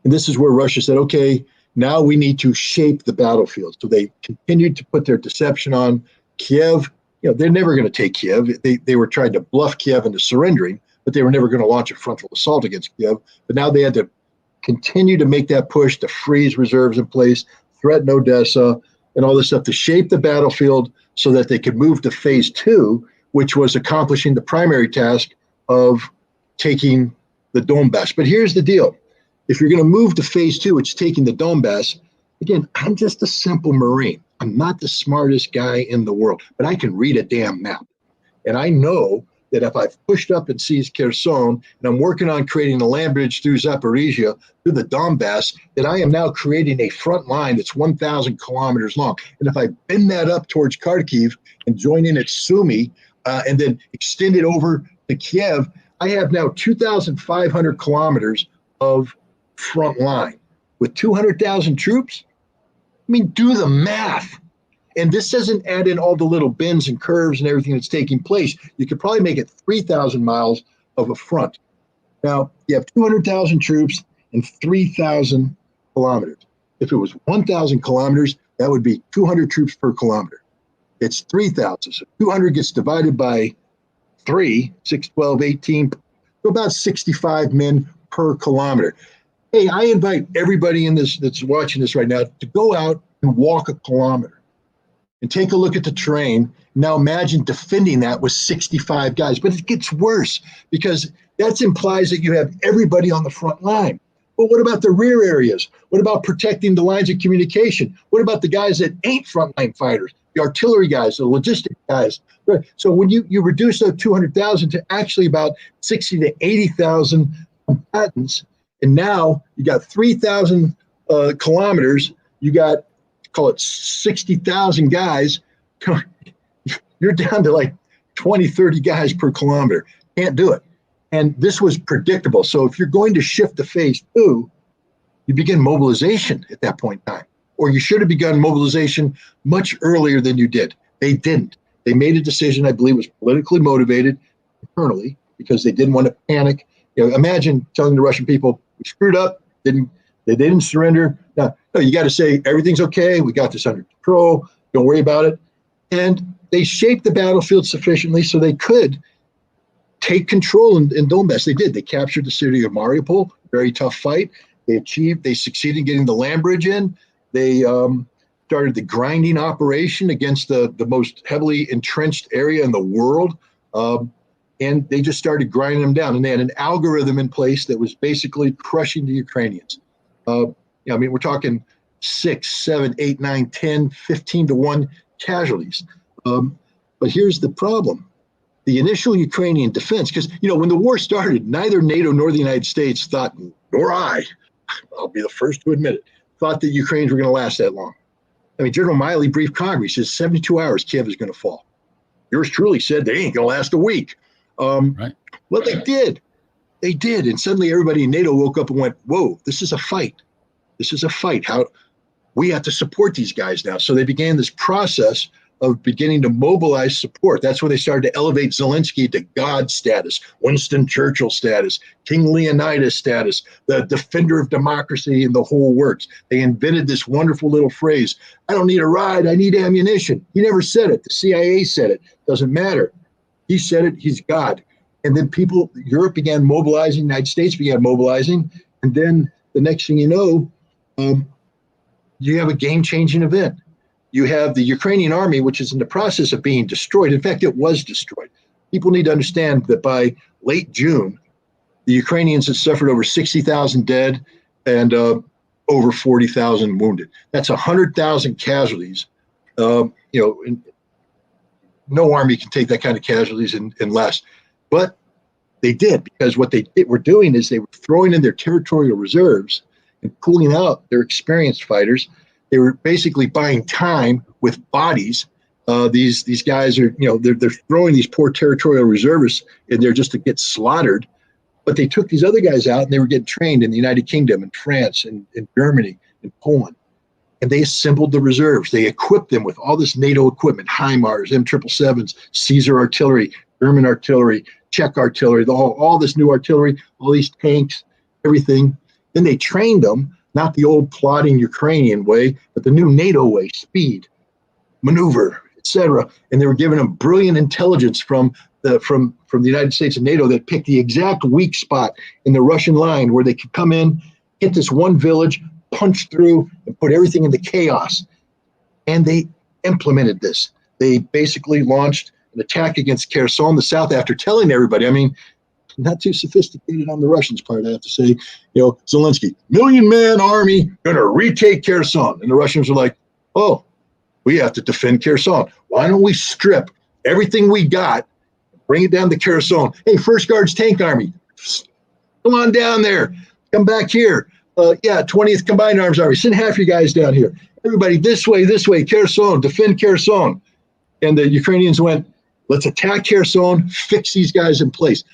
And this is where Russia said, okay, now we need to shape the battlefield. So they continued to put their deception on Kiev. They're never going to take Kiev. They were trying to bluff Kiev into surrendering, but they were never going to launch a frontal assault against Kiev. But now they had to continue to make that push to freeze reserves in place, threaten Odessa, and all this stuff to shape the battlefield so that they could move to phase two, which was accomplishing the primary task of taking the Donbass. But here's the deal. If you're going to move to phase two, it's taking the Donbass. Again, I'm just a simple Marine. I'm not the smartest guy in the world, but I can read a damn map. And I know that if I've pushed up and seized Kherson, and I'm working on creating a land bridge through Zaporizhia, through the Donbass, that I am now creating a front line that's 1,000 kilometers long. And if I bend that up towards Kharkiv and join in at Sumy, and then extend it over to Kiev, I have now 2,500 kilometers of front line. With 200,000 troops, I mean, do the math. And this doesn't add in all the little bends and curves and everything that's taking place. You could probably make it 3,000 miles of a front. Now, you have 200,000 troops and 3,000 kilometers. If it was 1,000 kilometers, that would be 200 troops per kilometer. It's 3,000. So 200 gets divided by 3, 6, 12, 18, so about 65 men per kilometer. Hey, I invite everybody in this that's watching this right now to go out and walk a kilometer and take a look at the terrain. Now imagine defending that with 65 guys. But it gets worse because that implies that you have everybody on the front line. But what about the rear areas? What about protecting the lines of communication? What about the guys that ain't frontline fighters, the artillery guys, the logistic guys? So when you reduce that 200,000 to actually about 60 to 80,000 combatants, and now you got 3,000 kilometers, you got, call it 60,000 guys, you're down to like 20, 30 guys per kilometer. Can't do it. And this was predictable. So if you're going to shift to phase 2, you begin mobilization at that point in time. Or you should have begun mobilization much earlier than you did. They didn't. They made a decision, I believe, was politically motivated internally because they didn't want to panic. You know, imagine telling the Russian people, we screwed up, they didn't surrender. No, you got to say, everything's okay, we got this under control, don't worry about it. And they shaped the battlefield sufficiently so they could take control in Donbass. They did. They captured the city of Mariupol, very tough fight. They succeeded in getting the land bridge in. They started the grinding operation against the most heavily entrenched area in the world. And they just started grinding them down. And they had an algorithm in place that was basically crushing the Ukrainians. I mean, we're talking 6, 7, 8, 9, 10, 15 to 1 casualties. But here's the problem. The initial Ukrainian defense, because, when the war started, neither NATO nor the United States thought, nor I'll be the first to admit it, thought that Ukrainians were going to last that long. I mean, General Miley briefed Congress, says 72 hours, Kiev is going to fall. Yours truly said they ain't going to last a week. Right. Well, they did. They did. And suddenly everybody in NATO woke up and went, whoa, this is a fight. This is a fight. How we have to support these guys now. So they began this process of beginning to mobilize support. That's when they started to elevate Zelensky to God status, Winston Churchill status, King Leonidas status, the defender of democracy, and the whole works. They invented this wonderful little phrase, I don't need a ride, I need ammunition. He never said it. The CIA said it. Doesn't matter. He said it. He's God. And then Europe began mobilizing, the United States began mobilizing, and then the next thing you know, you have a game-changing event. You have the Ukrainian army, which is in the process of being destroyed. In fact, it was destroyed. People need to understand that by late June, the Ukrainians had suffered over 60,000 dead and over 40,000 wounded. That's 100,000 casualties. No army can take that kind of casualties in less. But they did, because what they were doing is they were throwing in their territorial reserves and pulling out their experienced fighters. They were basically buying time with bodies. These guys are, they're throwing these poor territorial reservists in there just to get slaughtered. But they took these other guys out and they were getting trained in the United Kingdom and France and Germany and Poland. And they assembled the reserves. They equipped them with all this NATO equipment, HIMARS, M777s, Caesar artillery, German artillery, Czech artillery, all this new artillery, all these tanks, everything. Then they trained them, not the old plodding Ukrainian way, but the new NATO way, speed, maneuver, etc. And they were giving them brilliant intelligence from the United States and NATO that picked the exact weak spot in the Russian line where they could come in, hit this one village, punch through, and put everything into chaos. And they implemented this. They basically launched an attack against Kherson, the south, after telling everybody, I mean, not too sophisticated on the Russians' part, I have to say, Zelensky, 1,000,000-man army, going to retake Kherson. And the Russians are like, oh, we have to defend Kherson. Why don't we strip everything we got, Bring it down to Kherson. Hey, First Guards Tank Army, come on down there. Come back here. 20th Combined Arms Army, send half your guys down here. Everybody this way, Kherson, defend Kherson. And the Ukrainians went, let's attack Kherson, fix these guys in place.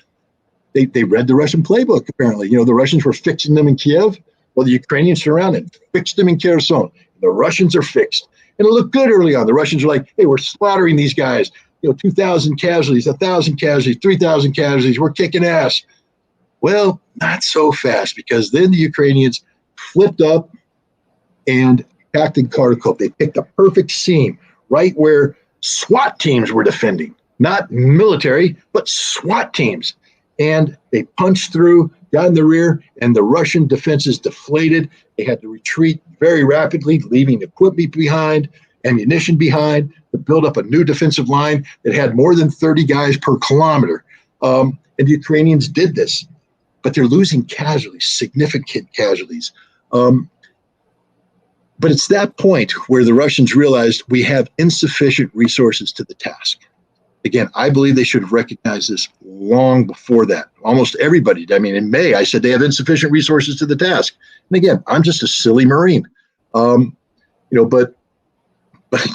They read the Russian playbook, apparently. The Russians were fixing them in Kiev. Well, the Ukrainians surrounded, fixed them in Kherson. The Russians are fixed. And it looked good early on. The Russians were like, hey, we're slaughtering these guys. 2,000 casualties, 1,000 casualties, 3,000 casualties. We're kicking ass. Well, not so fast, because then the Ukrainians flipped up and attacked in Kharkov. They picked a perfect seam right where SWAT teams were defending. Not military, but SWAT teams. And they punched through, got in the rear, and the Russian defenses deflated. They had to retreat very rapidly, leaving equipment behind, ammunition behind, to build up a new defensive line that had more than 30 guys per kilometer. And the Ukrainians did this, but they're losing casualties, significant casualties. But it's that point where the Russians realized we have insufficient resources to the task. Again, I believe they should have recognized this long before that. Almost everybody. I mean, in May, I said they have insufficient resources to the task. And again, I'm just a silly Marine. But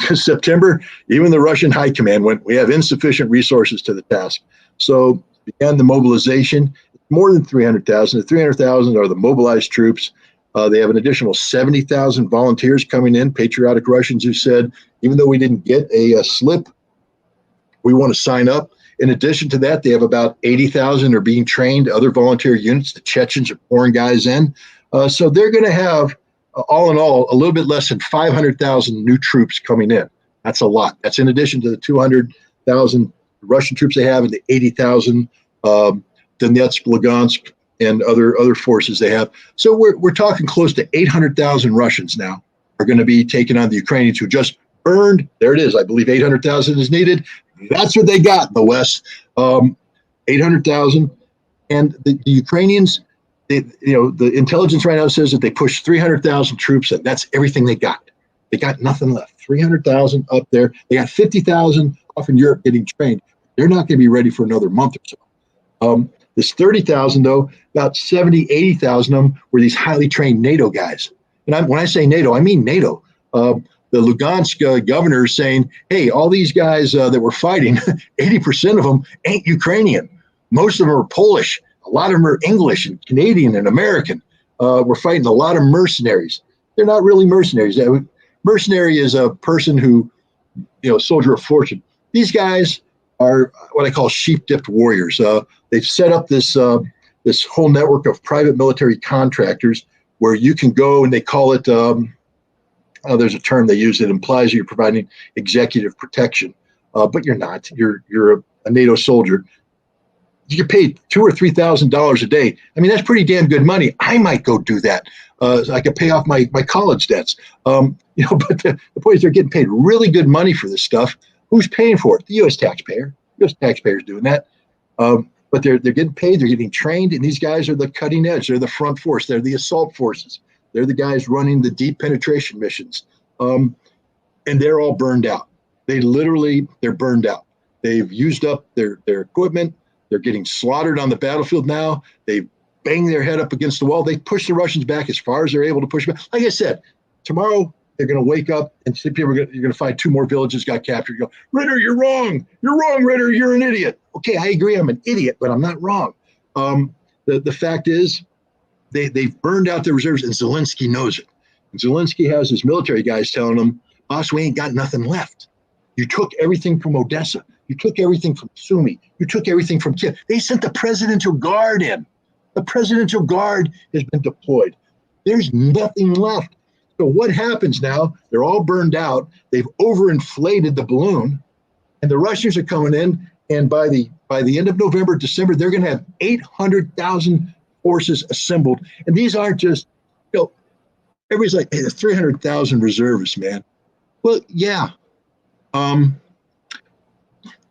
in September, even the Russian High Command went, we have insufficient resources to the task. So began the mobilization. More than 300,000. The 300,000 are the mobilized troops. They have an additional 70,000 volunteers coming in, patriotic Russians who said, even though we didn't get a slip, we want to sign up. In addition to that, they have about 80,000 are being trained, other volunteer units. The Chechens are pouring guys in. So they're going to have, all in all, a little bit less than 500,000 new troops coming in. That's a lot. That's in addition to the 200,000 Russian troops they have and the 80,000 Donetsk, Lugansk, and other forces they have. So we're talking close to 800,000 Russians now are going to be taking on the Ukrainians who just earned, there it is, I believe 800,000 is needed. That's what they got in the West, 800,000. And the Ukrainians, the intelligence right now says that they pushed 300,000 troops, and that's everything they got. They got nothing left. 300,000 up there. They got 50,000 off in Europe getting trained. They're not going to be ready for another month or so. This 30,000, though, about 70, 80,000 of them were these highly trained NATO guys. And when I say NATO, I mean NATO. The Lugansk governor is saying, hey, all these guys that were fighting, 80% of them ain't Ukrainian. Most of them are Polish. A lot of them are English and Canadian and American. We're fighting a lot of mercenaries. They're not really mercenaries. Mercenary is a person who, soldier of fortune. These guys are what I call sheep-dipped warriors. They've set up this whole network of private military contractors where you can go, and they call it, there's a term they use that implies you're providing executive protection, but you're not. You're a NATO soldier. You get paid $2,000 or $3,000 a day. I mean, that's pretty damn good money. I might go do that. I could pay off my college debts. But the point is, they're getting paid really good money for this stuff. Who's paying for it? The U.S. taxpayer. U.S. taxpayers doing that. But they're getting paid. They're getting trained, and these guys are the cutting edge. They're the front force. They're the assault forces. They're the guys running the deep penetration missions. And they're all burned out. They're burned out. They've used up their equipment. They're getting slaughtered on the battlefield now. They bang their head up against the wall. They push the Russians back as far as they're able to push back. Like I said, tomorrow they're going to wake up and you're going to find 2 more villages got captured. You go, Ritter, you're wrong. You're wrong, Ritter. You're an idiot. Okay, I agree. I'm an idiot, but I'm not wrong. The fact is, they've burned out their reserves, and Zelensky knows it. And Zelensky has his military guys telling him, boss, we ain't got nothing left. You took everything from Odessa. You took everything from Sumy. You took everything from Kiev. They sent the Presidential Guard in. The Presidential Guard has been deployed. There's nothing left. So what happens now? They're all burned out. They've overinflated the balloon, and the Russians are coming in. And by the end of November, December, they're going to have 800,000 forces assembled. And these aren't just, everybody's like, hey, there's 300,000 reservists, man. Well, yeah.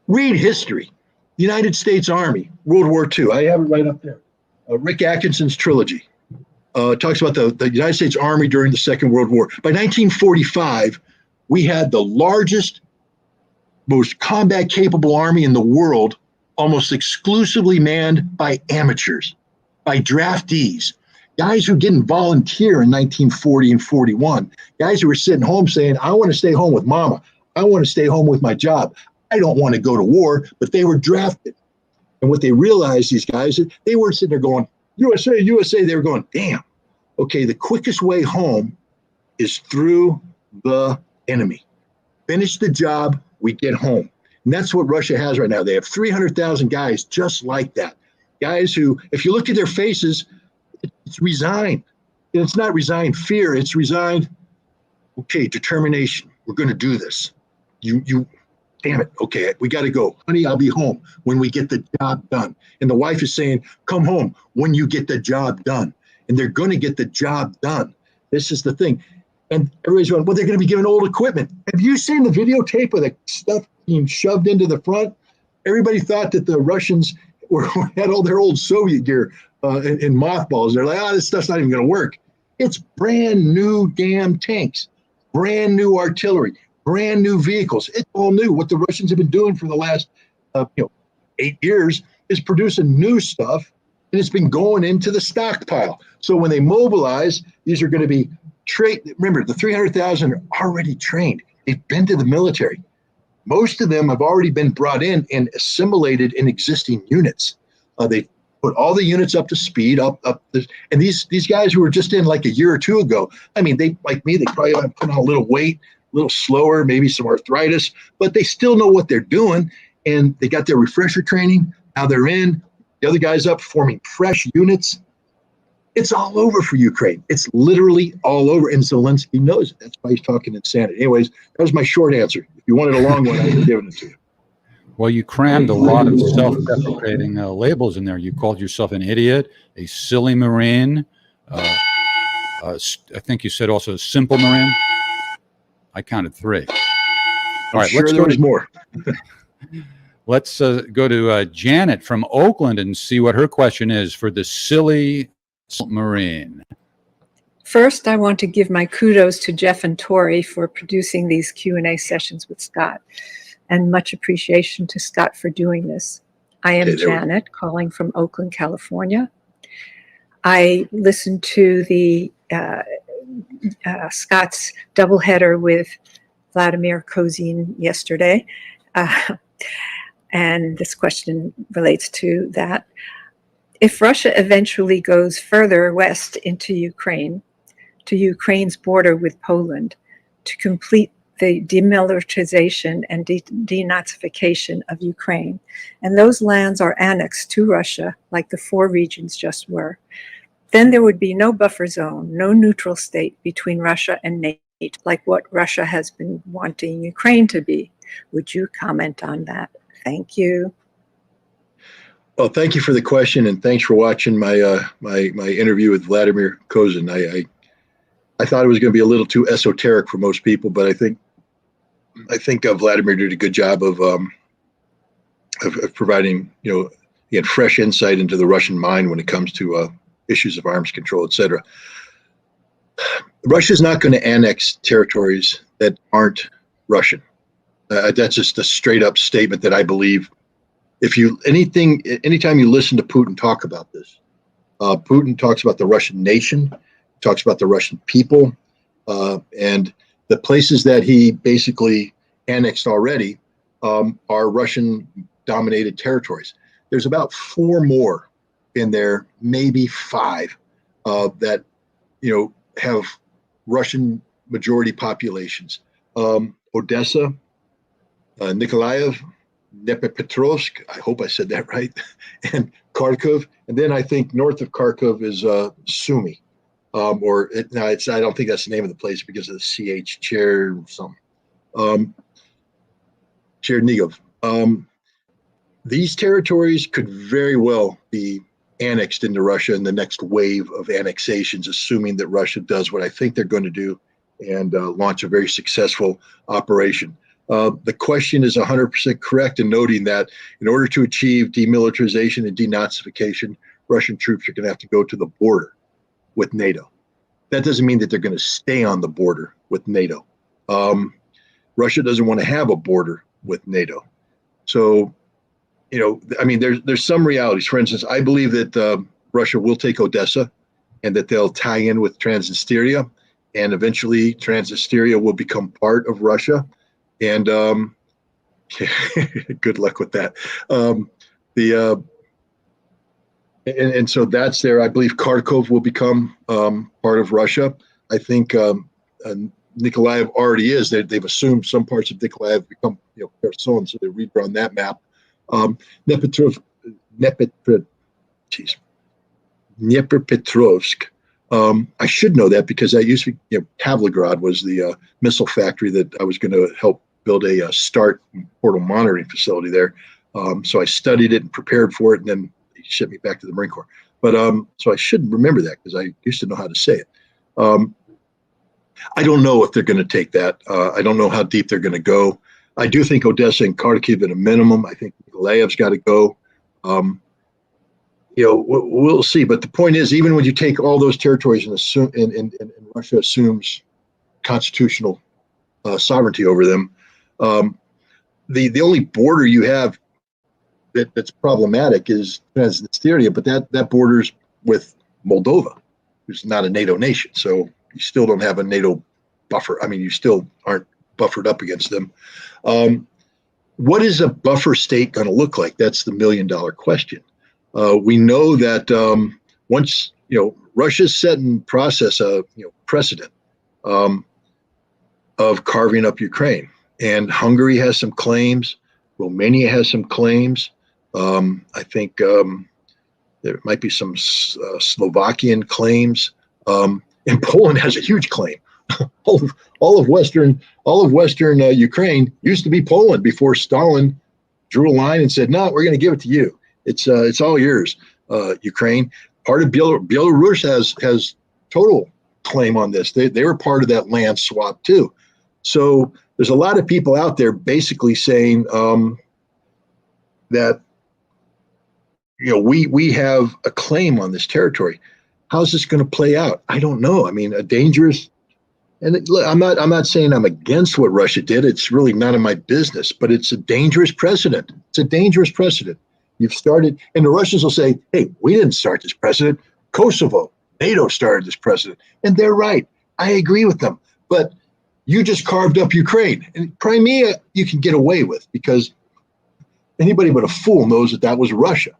Read history. The United States Army, World War II. I have it right up there. Rick Atkinson's trilogy talks about the United States Army during the Second World War. By 1945, we had the largest, most combat-capable army in the world almost exclusively manned by amateurs, by draftees, guys who didn't volunteer in 1940 and 41, guys who were sitting home saying, I want to stay home with mama. I want to stay home with my job. I don't want to go to war, but they were drafted. And what they realized, these guys, they weren't sitting there going, USA, USA. They were going, damn, okay, the quickest way home is through the enemy. Finish the job, we get home. And that's what Russia has right now. They have 300,000 guys just like that. Guys who, if you look at their faces, it's resigned. And it's not resigned fear, it's resigned, okay, determination. We're going to do this. You, damn it, okay, we got to go. Honey, I'll be home when we get the job done. And the wife is saying, come home when you get the job done. And they're going to get the job done. This is the thing. And everybody's going, well, they're going to be given old equipment. Have you seen the videotape of the stuff being shoved into the front? Everybody thought that the Russians had all their old Soviet gear in mothballs. They're like, this stuff's not even going to work. It's brand new damn tanks, brand new artillery, brand new vehicles. It's all new. What the Russians have been doing for the last 8 years is producing new stuff, and it's been going into the stockpile. So when they mobilize, these are going to be remember, the 300,000 are already trained. They've been to the military. Most of them have already been brought in and assimilated in existing units. They put all the units up to speed, and these guys who were just in like a year or two ago, I mean, they, like me, they probably have put on a little weight, a little slower, maybe some arthritis, but they still know what they're doing, and they got their refresher training. Now they're in. The other guys up forming fresh units. It's all over for Ukraine. It's literally all over. And Zelensky knows it. That's why he's talking insanity. Anyways, that was my short answer. If you wanted a long one, I would have given it to you. Well, you crammed a lot of self-deprecating labels in there. You called yourself an idiot, a silly Marine. I think you said also a simple Marine. I counted 3. All right, let's go to more. Let's go to Janet from Oakland and see what her question is for the silly Marine. First, I want to give my kudos to Jeff and Tori for producing these Q&A sessions with Scott, and much appreciation to Scott for doing this. I am Janet, calling from Oakland, California. I listened to the Scott's doubleheader with Vladimir Kozin yesterday, and this question relates to that. If Russia eventually goes further west into Ukraine, to Ukraine's border with Poland, to complete the demilitarization and denazification of Ukraine, and those lands are annexed to Russia, like the 4 regions just were, then there would be no buffer zone, no neutral state between Russia and NATO, like what Russia has been wanting Ukraine to be. Would you comment on that? Thank you. Well, thank you for the question, and thanks for watching my my interview with Vladimir Kozin. I thought it was going to be a little too esoteric for most people, but I think Vladimir did a good job of providing again fresh insight into the Russian mind when it comes to issues of arms control, etc. Russia's not going to annex territories that aren't Russian. That's just a straight up statement that I believe. Anytime you listen to Putin talk about this, Putin talks about the Russian nation, talks about the Russian people, and the places that he basically annexed already are Russian-dominated territories. There's about 4 more in there, maybe 5, that have Russian majority populations. Odessa, Nikolaev, Dnipropetrovsk, I hope I said that right, and Kharkov, and then I think north of Kharkov is Sumy, I don't think that's the name of the place because of the CH chair something. Chernigov. These territories could very well be annexed into Russia in the next wave of annexations, assuming that Russia does what I think they're going to do and launch a very successful operation. The question is 100% correct in noting that in order to achieve demilitarization and denazification, Russian troops are going to have to go to the border with NATO. That doesn't mean that they're going to stay on the border with NATO. Russia doesn't want to have a border with NATO. So I mean, there's some realities. For instance, I believe that Russia will take Odessa, and that they'll tie in with Transnistria, and eventually Transnistria will become part of Russia. And good luck with that. And so that's there. I believe Kharkov will become part of Russia. I think Nikolaev already is. They've assumed some parts of Nikolaev become, Kherson, so they redrawn that map. Dnepropetrovsk. I should know that because I used to, Pavlograd was the missile factory that I was going to help build a START portal monitoring facility there. So I studied it and prepared for it, and then they shipped me back to the Marine Corps. But so I should remember that because I used to know how to say it. I don't know if they're going to take that. I don't know how deep they're going to go. I do think Odessa and Kharkiv at a minimum. I think Nikolaev's got to go. We'll see. But the point is, even when you take all those territories and Russia assumes constitutional sovereignty over them, the only border you have that's problematic is Transnistria, but that borders with Moldova, who's not a NATO nation. So you still don't have a NATO buffer. I mean, you still aren't buffered up against them. What is a buffer state going to look like? That's the $1 million question. We know that once Russia's set in process a precedent of carving up Ukraine, and Hungary has some claims, Romania has some claims. I think there might be some Slovakian claims, and Poland has a huge claim. all of Western Ukraine used to be Poland before Stalin drew a line and said, "No, we're going to give it to you. It's all yours." Ukraine, part of Belarus has total claim on this. They were part of that land swap too. So there's a lot of people out there basically saying that we have a claim on this territory. How's this going to play out? I don't know. I mean, a dangerous. And I'm not saying I'm against what Russia did. It's really none of my business. But it's a dangerous precedent. It's a dangerous precedent. You've started, and the Russians will say, "Hey, we didn't start this precedent. Kosovo, NATO started this precedent," and they're right. I agree with them. But you just carved up Ukraine, and Crimea you can get away with because anybody but a fool knows that was Russia.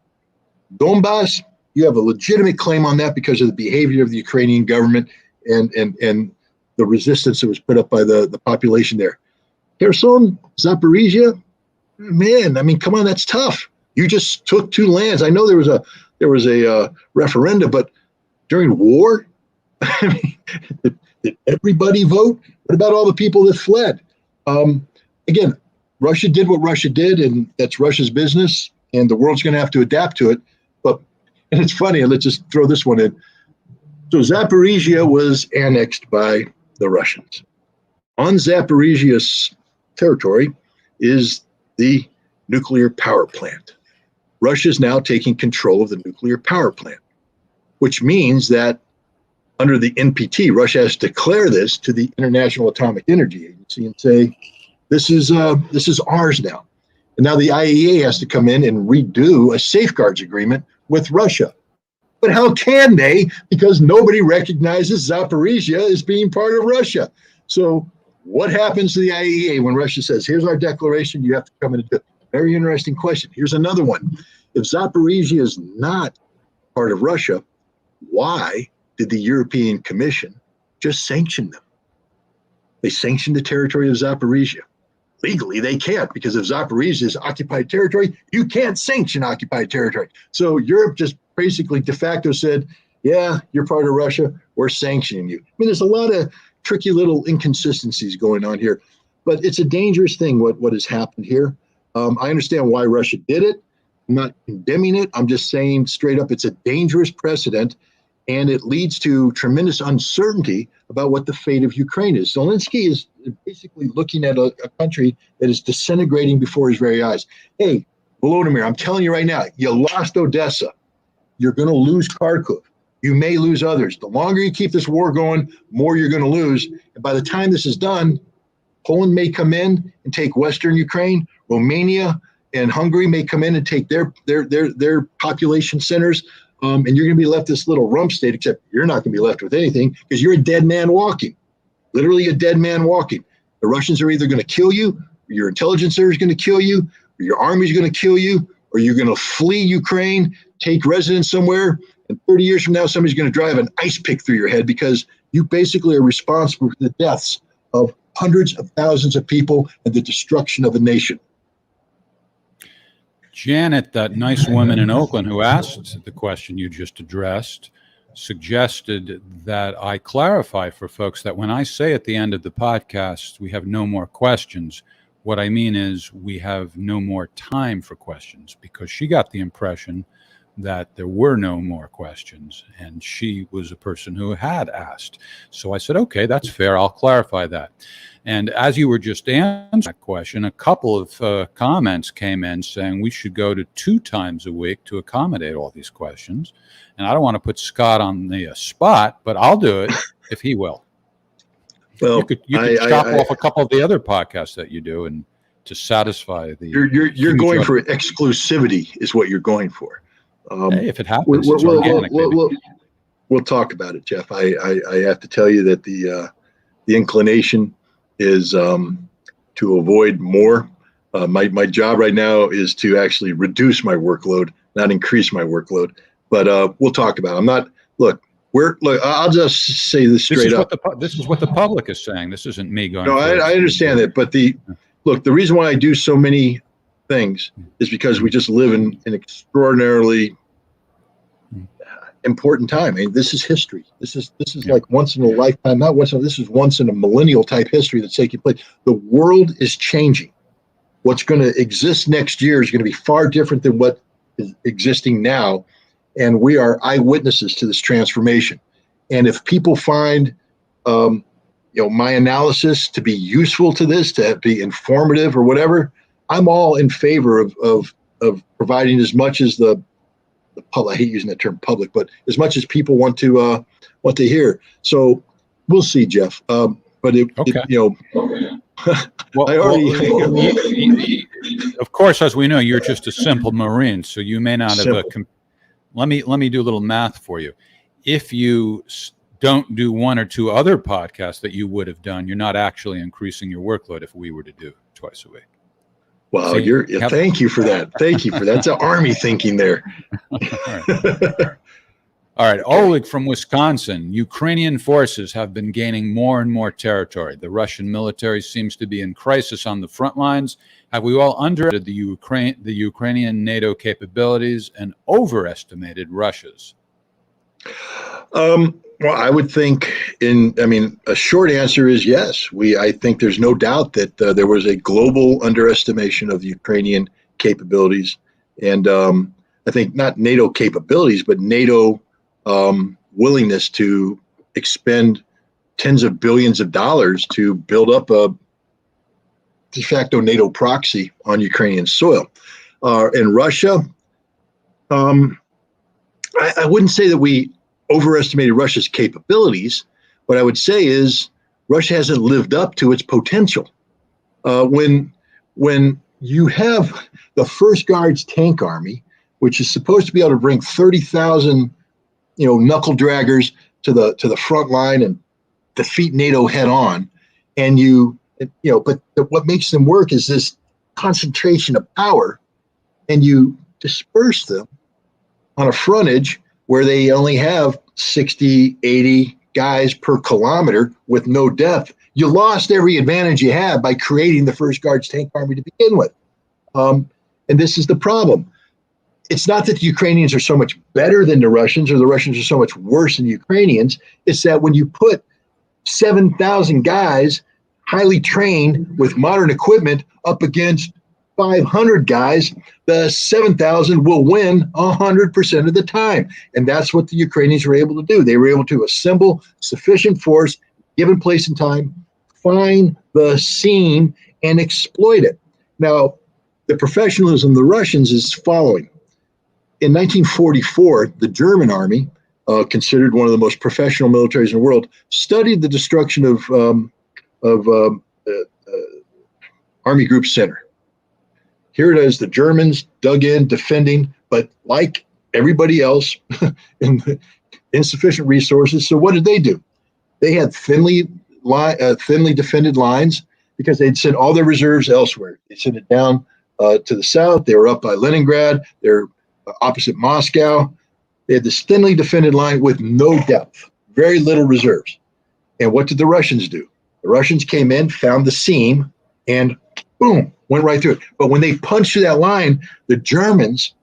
Donbass, you have a legitimate claim on that because of the behavior of the Ukrainian government and the resistance that was put up by the population there. Kherson, Zaporizhia, man, I mean, come on, that's tough. You just took two lands. I know there was a referendum, but during war, I mean, did everybody vote? What about all the people that fled? Again, Russia did what Russia did, and that's Russia's business, and the world's going to have to adapt to it. And it's funny, and let's just throw this one in. So Zaporizhia was annexed by the Russians. On Zaporizhia's territory is the nuclear power plant. Russia's now taking control of the nuclear power plant, which means that under the NPT, Russia has to declare this to the International Atomic Energy Agency and say, this is ours now. And now the IAEA has to come in and redo a safeguards agreement with Russia. But how can they? Because nobody recognizes Zaporizhia as being part of Russia. So what happens to the IAEA when Russia says, here's our declaration, you have to come in and do it? Very interesting question. Here's another one. If Zaporizhia is not part of Russia, why did the European Commission just sanction them? They sanctioned the territory of Zaporizhia. Legally, they can't, because if Zaporizhia is occupied territory, you can't sanction occupied territory. So Europe just basically de facto said, yeah, you're part of Russia, we're sanctioning you. I mean, there's a lot of tricky little inconsistencies going on here, but it's a dangerous thing what has happened here. I understand why Russia did it. I'm not condemning it. I'm just saying straight up, it's a dangerous precedent, and it leads to tremendous uncertainty about what the fate of Ukraine is. Zelensky is basically looking at a country that is disintegrating before his very eyes. Hey, Volodymyr, I'm telling you right now, you lost Odessa. You're going to lose Kharkov. You may lose others. The longer you keep this war going, more you're going to lose. And by the time this is done, Poland may come in and take Western Ukraine, Romania, and Hungary may come in and take their population centers, and you're going to be left this little rump state. Except you're not going to be left with anything because you're a dead man walking, literally a dead man walking. The Russians are either going to kill you, or your intelligence center is going to kill you, or your army is going to kill you, or you're going to flee Ukraine, take residence somewhere, and 30 years from now, somebody's going to drive an ice pick through your head because you basically are responsible for the deaths of hundreds of thousands of people and the destruction of a nation. Janet, that nice woman in Oakland who asked the question you just addressed, suggested that I clarify for folks that when I say at the end of the podcast, we have no more questions, what I mean is we have no more time for questions, because she got the impression that there were no more questions, and she was a person who had asked. So I said, okay, that's fair. I'll clarify that. And as you were just answering that question, a couple of comments came in saying we should go to 2 times a week to accommodate all these questions. And I don't want to put Scott on the spot, but I'll do it if he will. Well, you could chop off a couple of the other podcasts that you do, and to satisfy the. You're going for exclusivity, is what you're going for. Hey, if it happens, it's organic. We'll talk about it, Jeff. I have to tell you that the inclination is to avoid more. My job right now is to actually reduce my workload, not increase my workload. But we'll talk about it. I'm not. Look. I'll just say this straight up. This is what the public is saying. This isn't me going. No, I understand that. But the reason why I do so many things is because we just live in an extraordinarily important time. I mean, this is history. This is like once in a lifetime, not once. This is once in a millennial type history that's taking place. The world is changing. What's going to exist next year is going to be far different than what is existing now. And we are eyewitnesses to this transformation. And if people find, my analysis to be useful to this, to be informative or whatever, I'm all in favor of providing as much as the public. I hate using that term public, but as much as people want to hear. So we'll see, Jeff. But of course, as we know, you're just a simple Marine, so you may not have. Let me do a little math for you. If you don't do 1 or 2 other podcasts that you would have done, you're not actually increasing your workload if we were to do twice a week. Wow, thank you for that. Thank you for that. That's an Army thinking there. All right. Oleg from Wisconsin. Ukrainian forces have been gaining more and more territory. The Russian military seems to be in crisis on the front lines. Have we all underestimated the Ukrainian NATO capabilities and overestimated Russia's? Well, I would think a short answer is yes. I think there's no doubt that there was a global underestimation of the Ukrainian capabilities. And I think not NATO capabilities, but NATO willingness to expend tens of billions of dollars to build up a de facto NATO proxy on Ukrainian soil. In Russia, I wouldn't say that we overestimated Russia's capabilities. What I would say is Russia hasn't lived up to its potential. When you have the First Guards Tank Army, which is supposed to be able to bring 30,000, knuckle draggers to the front line and defeat NATO head on, and but what makes them work is this concentration of power, and you disperse them on a frontage where they only have 60, 80 guys per kilometer with no depth. You lost every advantage you had by creating the First Guards Tank Army to begin with. And this is the problem. It's not that the Ukrainians are so much better than the Russians or the Russians are so much worse than the Ukrainians. It's that when you put 7,000 guys, highly trained with modern equipment, up against 500 guys, the 7,000 will win 100% of the time. And that's what the Ukrainians were able to do. They were able to assemble sufficient force, given place and time, find the seam, and exploit it. Now, the professionalism of the Russians is following. In 1944, the German army, considered one of the most professional militaries in the world, studied the destruction of Army Group Center. here it is. The Germans dug in, defending, but like everybody else, in insufficient resources. So what did they do? They had thinly defended lines because they'd sent all their reserves elsewhere. They sent it down to the south. They were up by Leningrad. They're opposite Moscow. They had this thinly defended line with no depth, very little reserves. And what did the Russians do? The Russians came in, found the seam, and boom, went right through it. But when they punched through that line, the Germans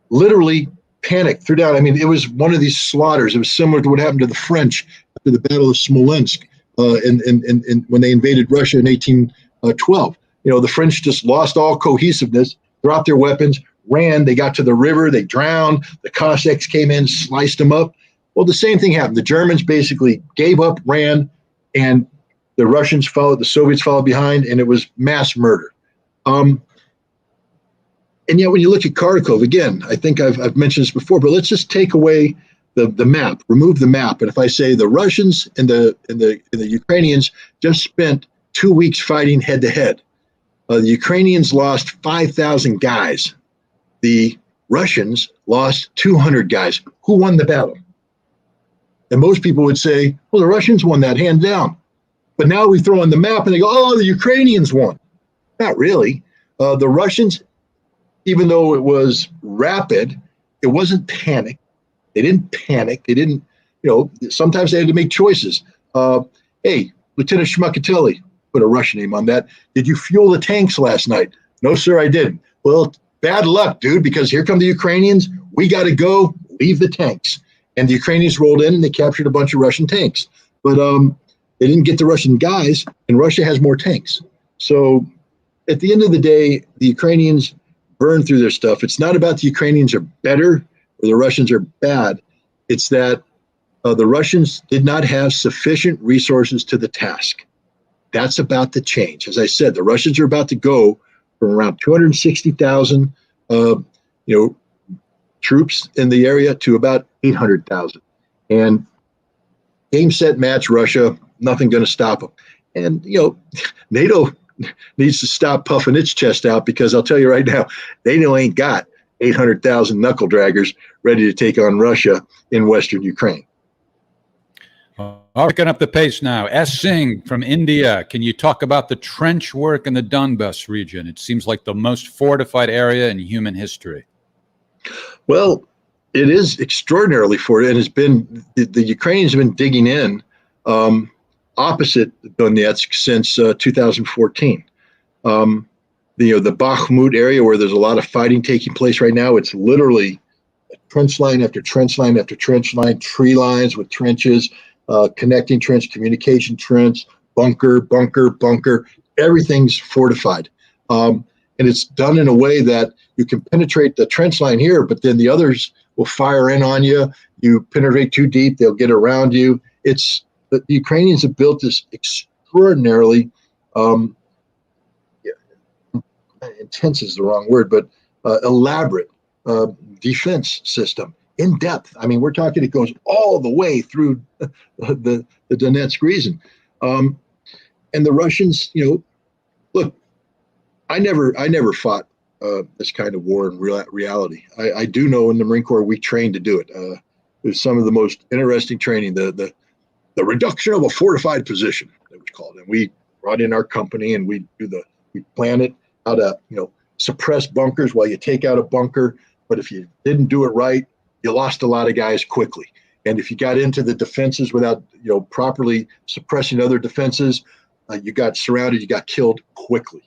literally panicked, threw down. I mean, it was one of these slaughters. It was similar to what happened to the French after the Battle of Smolensk and when they invaded Russia in 1812. The French just lost all cohesiveness, dropped their weapons, ran. They got to the river. They drowned. The Cossacks came in, sliced them up. Well, the same thing happened. The Germans basically gave up, ran, and the Russians followed. The Soviets followed behind, and it was mass murder. And yet, when you look at Kharkov, again, I think I've mentioned this before, but let's just take away the map, remove the map. And if I say the Russians and the Ukrainians just spent 2 weeks fighting head to head, the Ukrainians lost 5,000 guys. The Russians lost 200 guys. Who won the battle? And most people would say, well, the Russians won that, hand down. But now we throw on the map and they go, oh, the Ukrainians won. Not really. The Russians, even though it was rapid, it wasn't panic. They didn't panic. They didn't, sometimes they had to make choices. Hey, Lieutenant Schmuckatelli, put a Russian name on that. Did you fuel the tanks last night? No, sir, I didn't. Well, bad luck, dude, because here come the Ukrainians. We got to go, leave the tanks. And the Ukrainians rolled in and they captured a bunch of Russian tanks. But they didn't get the Russian guys, and Russia has more tanks. So at the end of the day, the Ukrainians burned through their stuff. It's not about the Ukrainians are better or the Russians are bad. It's that the Russians did not have sufficient resources to the task. That's about to change. As I said, the Russians are about to go from around 260,000 troops in the area to about 800,000. And game, set, match, Russia, nothing going to stop them. And, NATO needs to stop puffing its chest out, because I'll tell you right now, NATO ain't got 800,000 knuckle draggers ready to take on Russia in Western Ukraine. Picking up the pace now. S. Singh from India. Can you talk about the trench work in the Donbas region? It seems like the most fortified area in human history. Well, it is extraordinarily fortified, and it's been the Ukrainians have been digging in opposite Donetsk since 2014. The Bakhmut area, where there's a lot of fighting taking place right now, it's literally trench line after trench line after trench line, tree lines with trenches, connecting trench, communication trench, bunker. Everything's fortified. And it's done in a way that you can penetrate the trench line here, but then the others will fire in on you. You penetrate too deep, they'll get around you. The Ukrainians have built this extraordinarily, intense is the wrong word, but elaborate defense system, in depth. I mean, we're talking, it goes all the way through the Donetsk region. And the Russians, look, I never fought this kind of war in reality. I do know in the Marine Corps we trained to do it. It was some of the most interesting training. The reduction of a fortified position, it was called, and we brought in our company and we plan it how to suppress bunkers while you take out a bunker. But if you didn't do it right, you lost a lot of guys quickly. And if you got into the defenses without properly suppressing other defenses, you got surrounded, you got killed quickly.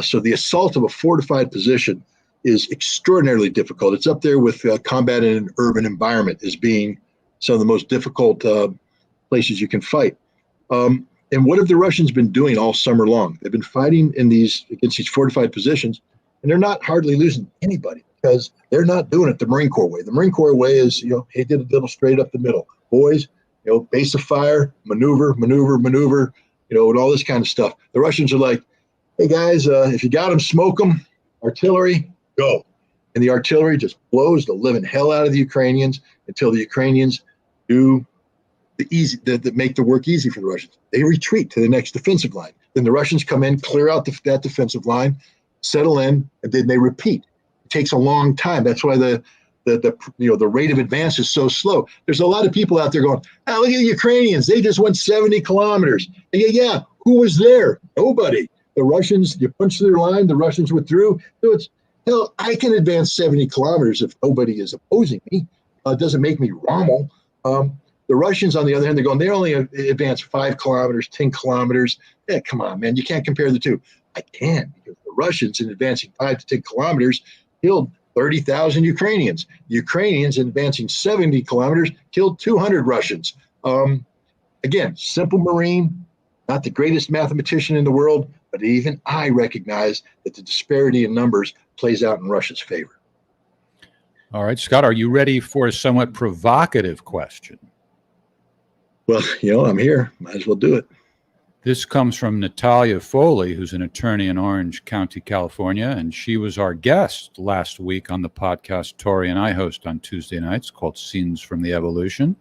So the assault of a fortified position is extraordinarily difficult. It's up there with combat in an urban environment as being some of the most difficult places you can fight. And what have the Russians been doing all summer long? They've been fighting against these fortified positions, and they're not hardly losing anybody because they're not doing it the Marine Corps way. The Marine Corps way is, hey, did a little straight up the middle. Boys, base of fire, maneuver, and all this kind of stuff. The Russians are like, hey guys, if you got them, smoke them. Artillery, go. And the artillery just blows the living hell out of the Ukrainians until the Ukrainians do that make the work easy for the Russians. They retreat to the next defensive line. Then the Russians come in, clear out that defensive line, settle in, and then they repeat. It takes a long time. That's why the rate of advance is so slow. There's a lot of people out there going, "Oh, look at the Ukrainians. They just went 70 kilometers." Yeah. Who was there? Nobody. The Russians, you punch their line, the Russians withdrew. So it's, hell, I can advance 70 kilometers if nobody is opposing me. It doesn't make me Rommel. The Russians, on the other hand, they're going, they only advance 5 kilometers, 10 kilometers. Yeah, come on, man. You can't compare the two. I can, because the Russians, in advancing 5 to 10 kilometers, killed 30,000 Ukrainians. The Ukrainians, in advancing 70 kilometers, killed 200 Russians. Again, simple Marine, not the greatest mathematician in the world, but even I recognize that the disparity in numbers plays out in Russia's favor. All right, Scott, are you ready for a somewhat provocative question? Well, I'm here. Might as well do it. This comes from Natalia Foley, who's an attorney in Orange County, California, and she was our guest last week on the podcast Tori and I host on Tuesday nights called Scenes from the Evolution.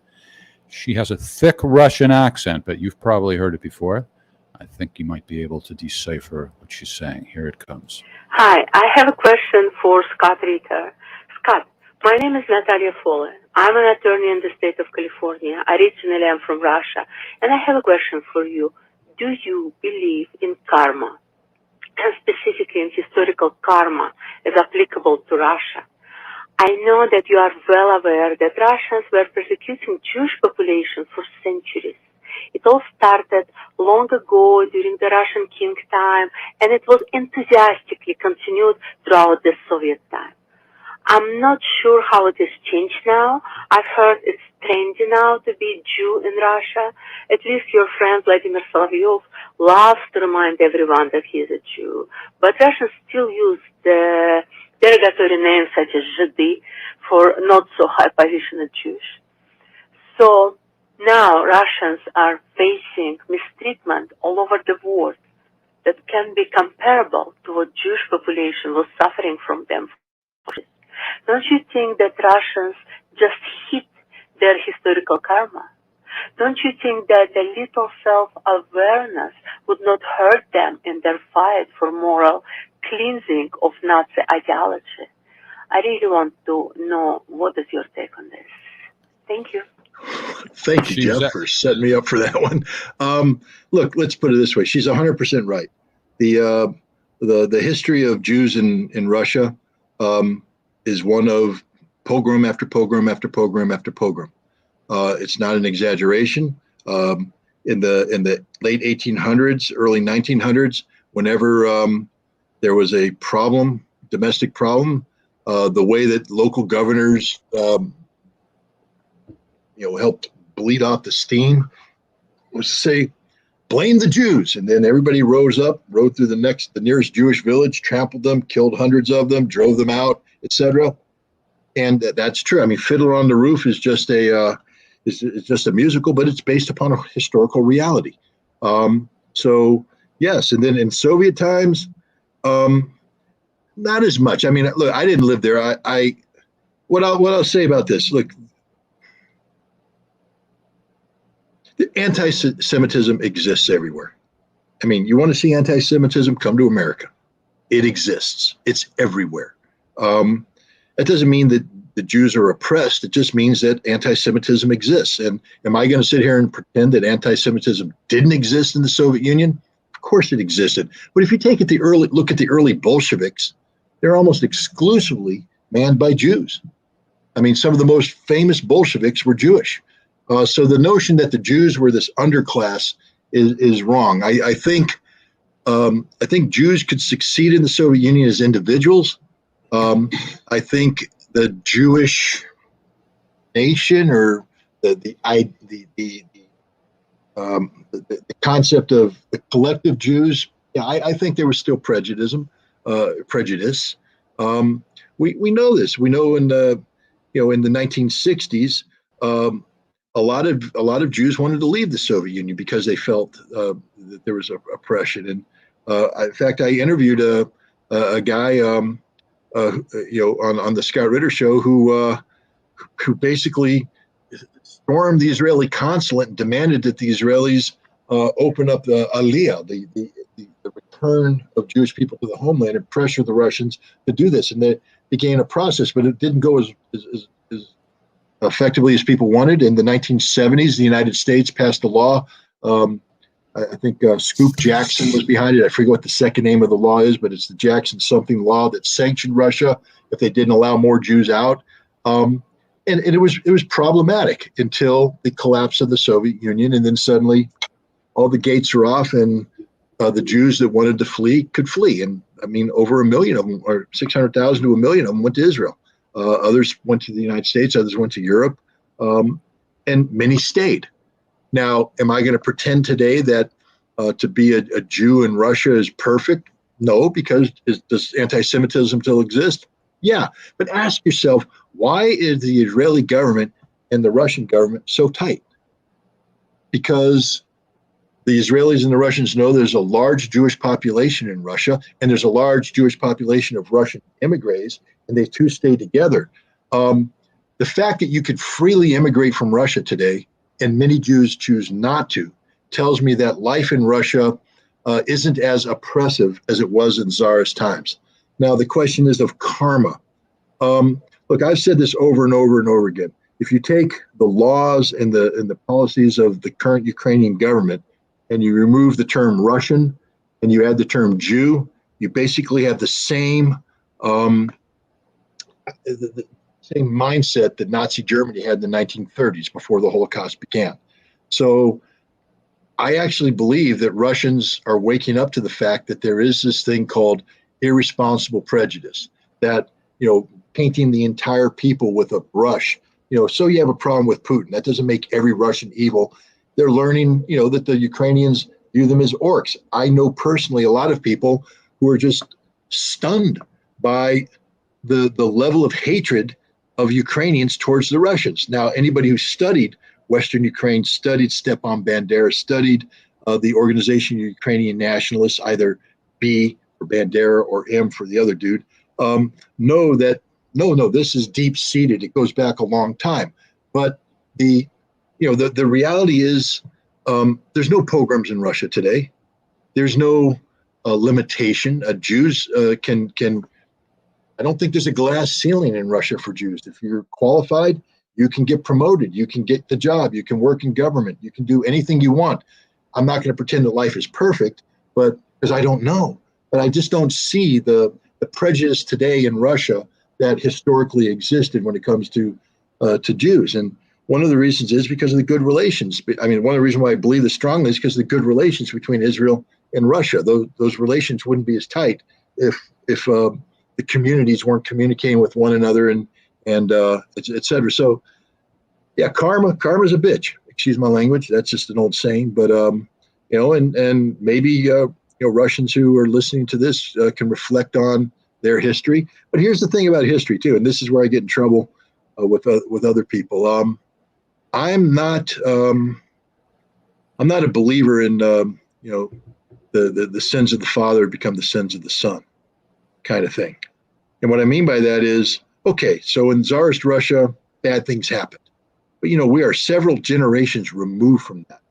She has a thick Russian accent, but you've probably heard it before. I think you might be able to decipher what she's saying. Here it comes. Hi, I have a question for Scott Ritter. Scott, my name is Natalia Foley. I'm an attorney in the state of California. Originally, I'm from Russia, and I have a question for you. Do you believe in karma, and specifically in historical karma as applicable to Russia? I know that you are well aware that Russians were persecuting Jewish population for centuries. It all started long ago during the Russian king time, and it was enthusiastically continued throughout the Soviet time. I'm not sure how it has changed now. I've heard it's trendy now to be Jew in Russia. At least your friend Vladimir Solovyov loves to remind everyone that he is a Jew. But Russians still use the derogatory names such as Zhidi for not so high positioned Jews. So now Russians are facing mistreatment all over the world that can be comparable to what Jewish population was suffering from them. Don't you think that Russians just hit their historical karma? Don't you think that a little self-awareness would not hurt them in their fight for moral cleansing of Nazi ideology? I really want to know what is your take on this. Thank you. Thank you, Jeff, for setting me up for that one. Look, let's put it this way. She's 100% right. The history of Jews in Russia is one of pogrom after pogrom after pogrom after pogrom. It's not an exaggeration. In the late 1800s, early 1900s, whenever there was a problem, domestic problem, the way that local governors, helped bleed off the steam was to say, blame the Jews. And then everybody rose up, rode through the nearest Jewish village, trampled them, killed hundreds of them, drove them out, etc. And that's true. I mean, Fiddler on the Roof is just a musical, but it's based upon a historical reality. So yes, and then in Soviet times, not as much. I mean, look, I didn't live there. What I'll say about this, look, the anti-Semitism exists everywhere. I mean, you want to see anti-Semitism? Come to America. It exists. It's everywhere. That doesn't mean that the Jews are oppressed. It just means that anti-Semitism exists. And am I going to sit here and pretend that anti-Semitism didn't exist in the Soviet Union? Of course it existed. But if you look at the early Bolsheviks, they're almost exclusively manned by Jews. I mean, some of the most famous Bolsheviks were Jewish. So the notion that the Jews were this underclass is wrong. I think Jews could succeed in the Soviet Union as individuals. I think the Jewish nation, or the concept of the collective Jews, I think there was still prejudice. We know this. We know in the 1960s. A lot of Jews wanted to leave the Soviet Union because they felt that there was oppression. And in fact, I interviewed a guy, on the Scott Ritter show who basically stormed the Israeli consulate and demanded that the Israelis open up the Aliyah, the return of Jewish people to the homeland and pressure the Russians to do this. And they began a process, but it didn't go as effectively as people wanted. In the 1970s, the United States passed a law. I think Scoop Jackson was behind it. I forget what the second name of the law is, but it's the Jackson something law that sanctioned Russia if they didn't allow more Jews out. And it was problematic until the collapse of the Soviet Union, and then suddenly all the gates are off, and the Jews that wanted to flee could flee. And I mean, over 1 million of them, or 600,000 to 1 million of them, went to Israel. Others went to the United States, others went to Europe, and many stayed. Now, am I going to pretend today that to be a Jew in Russia is perfect? No, because does anti-Semitism still exist? Yeah, but ask yourself, why is the Israeli government and the Russian government so tight? Because the Israelis and the Russians know there's a large Jewish population in Russia, and there's a large Jewish population of Russian immigrants, and they two stay together. The fact that you could freely immigrate from Russia today, and many Jews choose not to, tells me that life in Russia isn't as oppressive as it was in Tsarist times. Now, the question is of karma. Look, I've said this over and over and over again. If you take the laws and the policies of the current Ukrainian government, and you remove the term Russian and you add the term Jew, you basically have the same same mindset that Nazi Germany had in the 1930s before the Holocaust began. So I actually believe that Russians are waking up to the fact that there is this thing called irresponsible prejudice, that, painting the entire people with a brush, so you have a problem with Putin. That doesn't make every Russian evil. They're learning, that the Ukrainians view them as orcs. I know personally a lot of people who are just stunned by the level of hatred of Ukrainians towards the Russians. Now, anybody who studied Western Ukraine, studied Stepan Bandera, studied the organization Ukrainian Nationalists, either B for Bandera or M for the other dude, know that, no, this is deep-seated. It goes back a long time. But the reality is there's no pogroms in Russia today. There's no limitation. Jews can. I don't think there's a glass ceiling in Russia for Jews. If you're qualified, you can get promoted. You can get the job. You can work in government. You can do anything you want. I'm not going to pretend that life is perfect, but because I don't know. But I just don't see the prejudice today in Russia that historically existed when it comes to Jews. And one of the reasons is because of the good relations. I mean, one of the reasons why I believe this strongly is because of the good relations between Israel and Russia. Those relations wouldn't be as tight if the communities weren't communicating with one another and et cetera. So, yeah, karma's a bitch. Excuse my language. That's just an old saying. But and maybe Russians who are listening to this can reflect on their history. But here's the thing about history too, and this is where I get in trouble with other people. I'm not a believer in the sins of the father become the sins of the son kind of thing. And what I mean by that is, okay, so in Tsarist Russia, bad things happened. But we are several generations removed from that.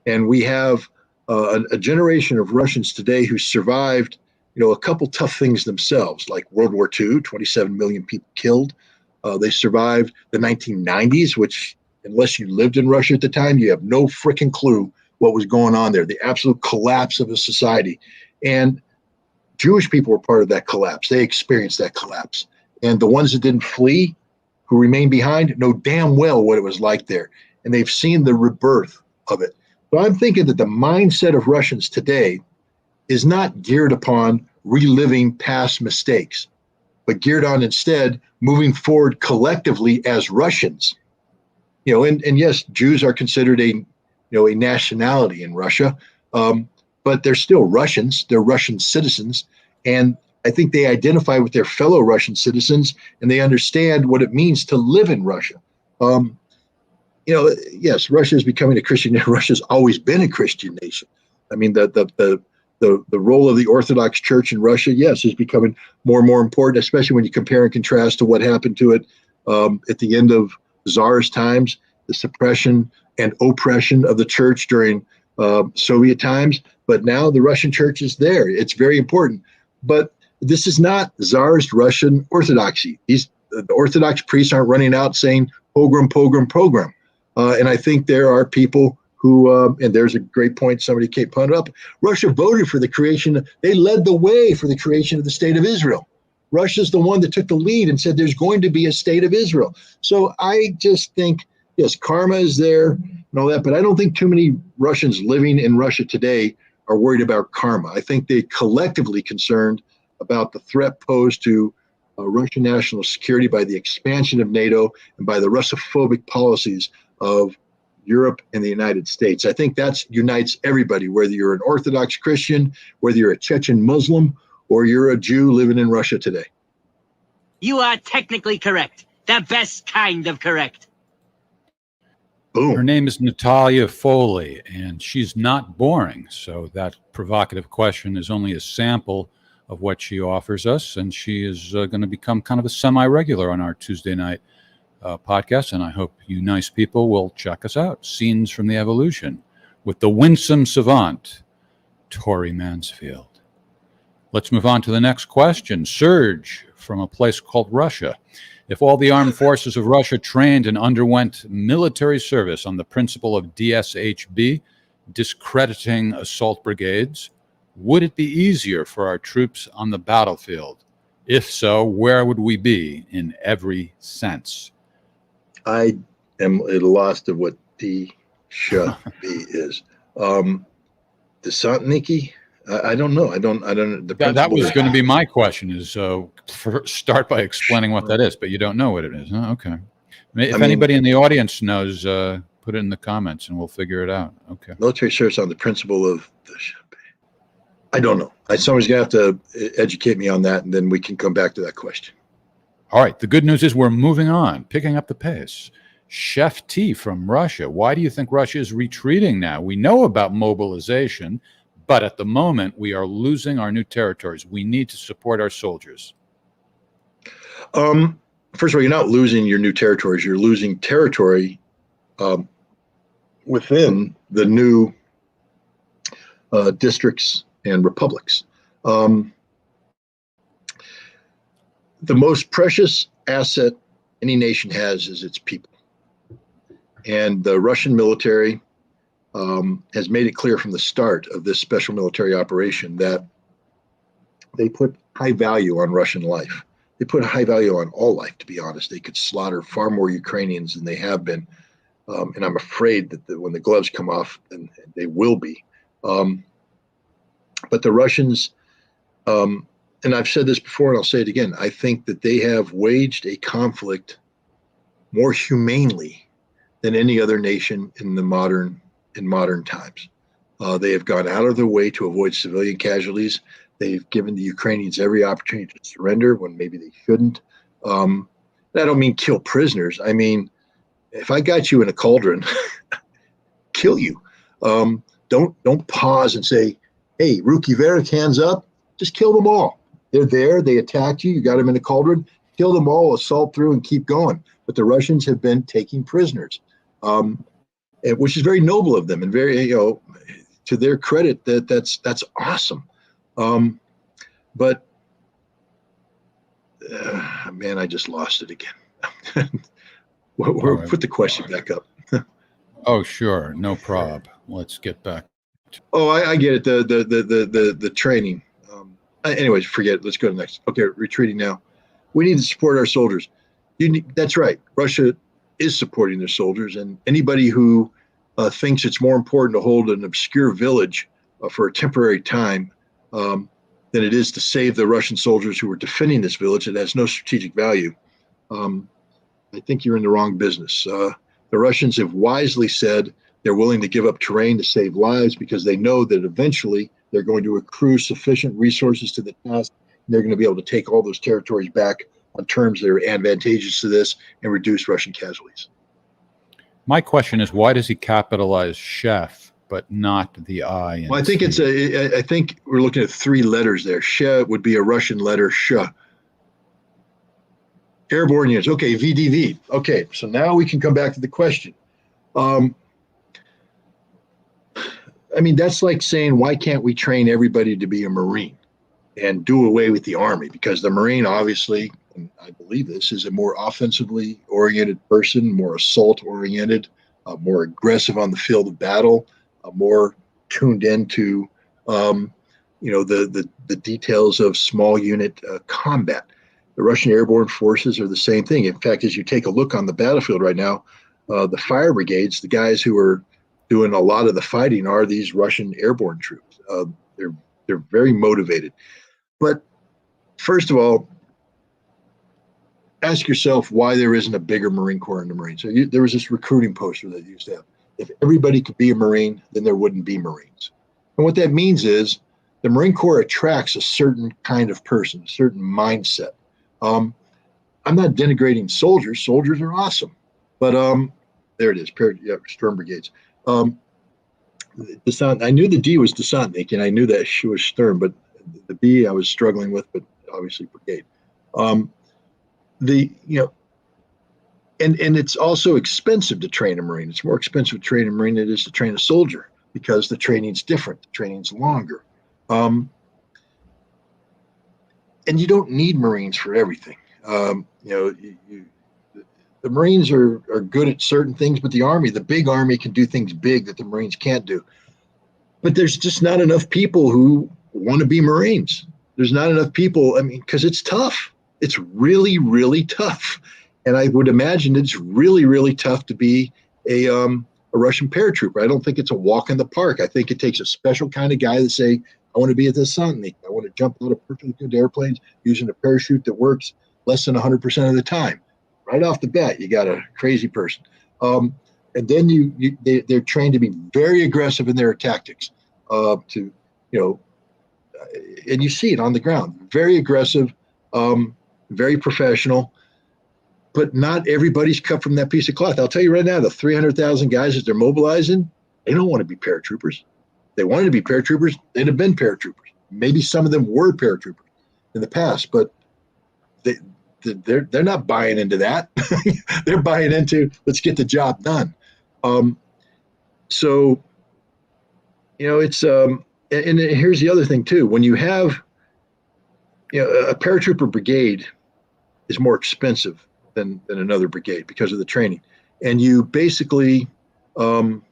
And we have a generation of Russians today who survived a couple tough things themselves, like World War II, 27 million people killed. They survived the 1990s, which, unless you lived in Russia at the time, you have no freaking clue what was going on there, the absolute collapse of a society. And Jewish people were part of that collapse. They experienced that collapse. And the ones that didn't flee, who remained behind, know damn well what it was like there. And they've seen the rebirth of it. So I'm thinking that the mindset of Russians today is not geared upon reliving past mistakes, but geared on instead moving forward collectively as Russians. And yes, Jews are considered a nationality in Russia, but they're still Russians. They're Russian citizens, and I think they identify with their fellow Russian citizens, and they understand what it means to live in Russia. Yes, Russia is becoming a Christian. Russia's always been a Christian nation. I mean, the role of the Orthodox Church in Russia, yes, is becoming more and more important, especially when you compare and contrast to what happened to it at the end of Tsarist times, the suppression and oppression of the church during Soviet times. but now the Russian church is there. It's very important. But this is not Tsarist Russian Orthodoxy. The Orthodox priests aren't running out saying pogrom, pogrom, pogrom. And I think there are people who, and there's a great point somebody punted up, Russia voted for the creation, they led the way for the creation of the state of Israel. Russia's the one that took the lead and said there's going to be a state of Israel. So I just think, yes, karma is there and all that, but I don't think too many Russians living in Russia today are worried about karma. I think they're collectively concerned about the threat posed to Russian national security by the expansion of NATO and by the Russophobic policies of Europe and the United States. I think that unites everybody, whether you're an Orthodox Christian, whether you're a Chechen Muslim, or you're a Jew living in Russia today. You are technically correct. The best kind of correct. Boom. Her name is Natalia Foley, and she's not boring. So that provocative question is only a sample of what she offers us, and she is going to become kind of a semi-regular on our Tuesday night podcast, and I hope you nice people will check us out. Scenes from the Evolution with the winsome savant, Tori Mansfield. Let's move on to the next question. Serge from a place called Russia. If all the armed forces of Russia trained and underwent military service on the principle of DSHB, discrediting assault brigades, would it be easier for our troops on the battlefield? If so, where would we be in every sense? I am at a loss of what DSHB is. Desantniki? I don't know. I don't. That was going to be my question. Is start by explaining what that is, but you don't know what it is. Huh? Okay. If anybody in the audience knows, put it in the comments, and we'll figure it out. Okay. Military service on the principle of the. I don't know. Somebody's going to have to educate me on that, and then we can come back to that question. All right. The good news is we're moving on, picking up the pace. Chef T from Russia. Why do you think Russia is retreating now? We know about mobilization, but at the moment we are losing our new territories. We need to support our soldiers. First of all, you're not losing your new territories. You're losing territory within the new districts and republics. The most precious asset any nation has is its people. And the Russian military has made it clear from the start of this special military operation that they put high value on Russian life. They put a high value on all life, to be honest. They could slaughter far more Ukrainians than they have been. And I'm afraid that when the gloves come off, and they will be. But the Russians, and I've said this before and I'll say it again, I think that they have waged a conflict more humanely than any other nation in modern times. They have gone out of their way to avoid civilian casualties. They've given the Ukrainians every opportunity to surrender when maybe they shouldn't. I don't mean kill prisoners. I mean, if I got you in a cauldron, kill you. Don't pause and say, hey, Ruki Verik, hands up. Just kill them all. They're there. They attacked you. You got them in a cauldron. Kill them all, assault through, and keep going. But the Russians have been taking prisoners, which is very noble of them and very, to their credit, that's awesome. But man, I just lost it again. Put the question back up. Oh, sure, no prob. Let's get back. I get it. The training. Anyways, forget it. Let's go to the next. Okay, retreating now. We need to support our soldiers. That's right. Russia is supporting their soldiers, and anybody who thinks it's more important to hold an obscure village for a temporary time than it is to save the Russian soldiers who are defending this village that has no strategic value, I think you're in the wrong business. The Russians have wisely said they're willing to give up terrain to save lives because they know that eventually they're going to accrue sufficient resources to the task. And they're going to be able to take all those territories back on terms that are advantageous to this and reduce Russian casualties. My question is, why does he capitalize chef but not the I? Well, I think I think we're looking at 3 letters there. She would be a Russian letter, sh. Airborne units. Okay, VDV. Okay, so now we can come back to the question. I mean, that's like saying, why can't we train everybody to be a Marine and do away with the Army? Because the Marine, obviously, and I believe this, is a more offensively oriented person, more assault oriented, more aggressive on the field of battle, more tuned into, the details of small unit combat. The Russian airborne forces are the same thing. In fact, as you take a look on the battlefield right now, the fire brigades, the guys who are doing a lot of the fighting, are these Russian airborne troops. They're very motivated. But first of all, ask yourself why there isn't a bigger Marine Corps in the Marines. So there was this recruiting poster that used to have, if everybody could be a Marine, then there wouldn't be Marines. And what that means is the Marine Corps attracts a certain kind of person, a certain mindset. I'm not denigrating soldiers. Soldiers are awesome. But there it is, Sturm Brigades. Descent, I knew the D was Desantnik, and I knew that she was Sturm, but the B I was struggling with, but obviously Brigade. And it's also expensive to train a Marine. It's more expensive to train a Marine than it is to train a soldier because the training's different. The training's longer. And you don't need Marines for everything. The Marines are good at certain things, but the big Army can do things big that the Marines can't do. But there's just not enough people who want to be Marines. There's not enough people, because it's tough. It's really, really tough. And I would imagine it's really, really tough to be a Russian paratrooper. I don't think it's a walk in the park. I think it takes a special kind of guy to say, I want to be at the Desantnik. I want to jump out of perfectly good airplanes using a parachute that works less than 100% of the time. Right off the bat, you got a crazy person. And then they're trained to be very aggressive in their tactics. And you see it on the ground. Very aggressive, very professional. But not everybody's cut from that piece of cloth. I'll tell you right now, the 300,000 guys that they're mobilizing, they don't want to be paratroopers. If they wanted to be paratroopers, they'd have been paratroopers. Maybe some of them were paratroopers in the past, but they're not buying into that. They're buying into, let's get the job done. It's and here's the other thing too. When you have, a paratrooper brigade is more expensive than another brigade because of the training, and you basically you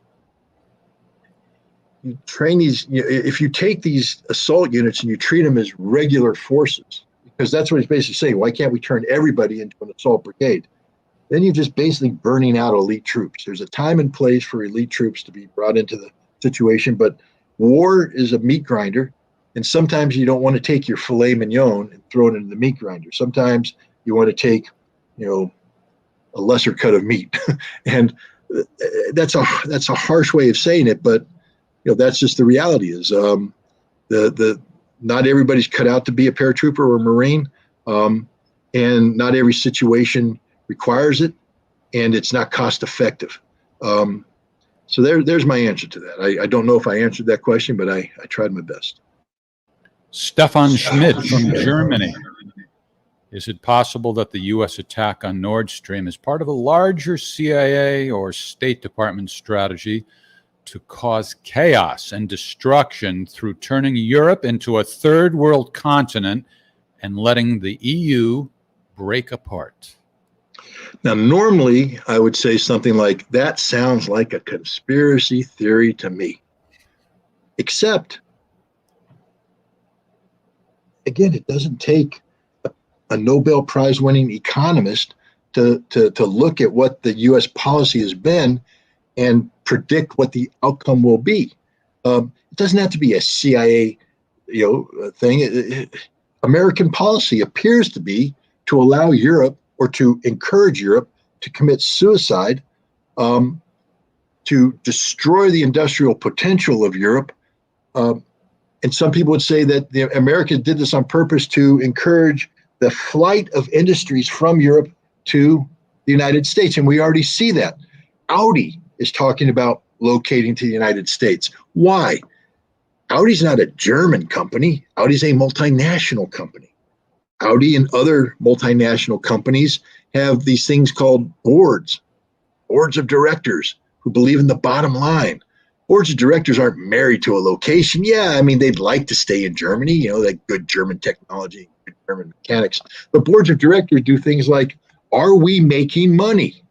train these. If you take these assault units and you treat them as regular forces, because that's what he's basically saying. Why can't we turn everybody into an assault brigade? Then you're just basically burning out elite troops. There's a time and place for elite troops to be brought into the situation, but war is a meat grinder, and sometimes you don't want to take your filet mignon and throw it into the meat grinder. Sometimes you want to take, a lesser cut of meat, and that's a harsh way of saying it, but that's just the reality. Is not everybody's cut out to be a paratrooper or a Marine, and not every situation requires it, and it's not cost effective. So there's my answer to that. I don't know if I answered that question, but I tried my best. Stefan Schmidt from Germany. Is it possible that the U.S. attack on Nord Stream is part of a larger CIA or State Department strategy to cause chaos and destruction through turning Europe into a third world continent and letting the EU break apart? Now, normally I would say something like, that sounds like a conspiracy theory to me. Except, again, it doesn't take a Nobel Prize winning economist to look at what the U.S. policy has been and predict what the outcome will be. It doesn't have to be a CIA, thing. American policy appears to be to allow Europe, or to encourage Europe, to commit suicide, to destroy the industrial potential of Europe. And some people would say that America did this on purpose to encourage the flight of industries from Europe to the United States. And we already see that. Audi is talking about locating to the United States. Why? Audi's not a German company. Audi's a multinational company. Audi and other multinational companies have these things called boards of directors who believe in the bottom line. Boards of directors aren't married to a location. Yeah, I mean, they'd like to stay in Germany, you know, that good German technology, good German mechanics. But boards of directors do things like, are we making money?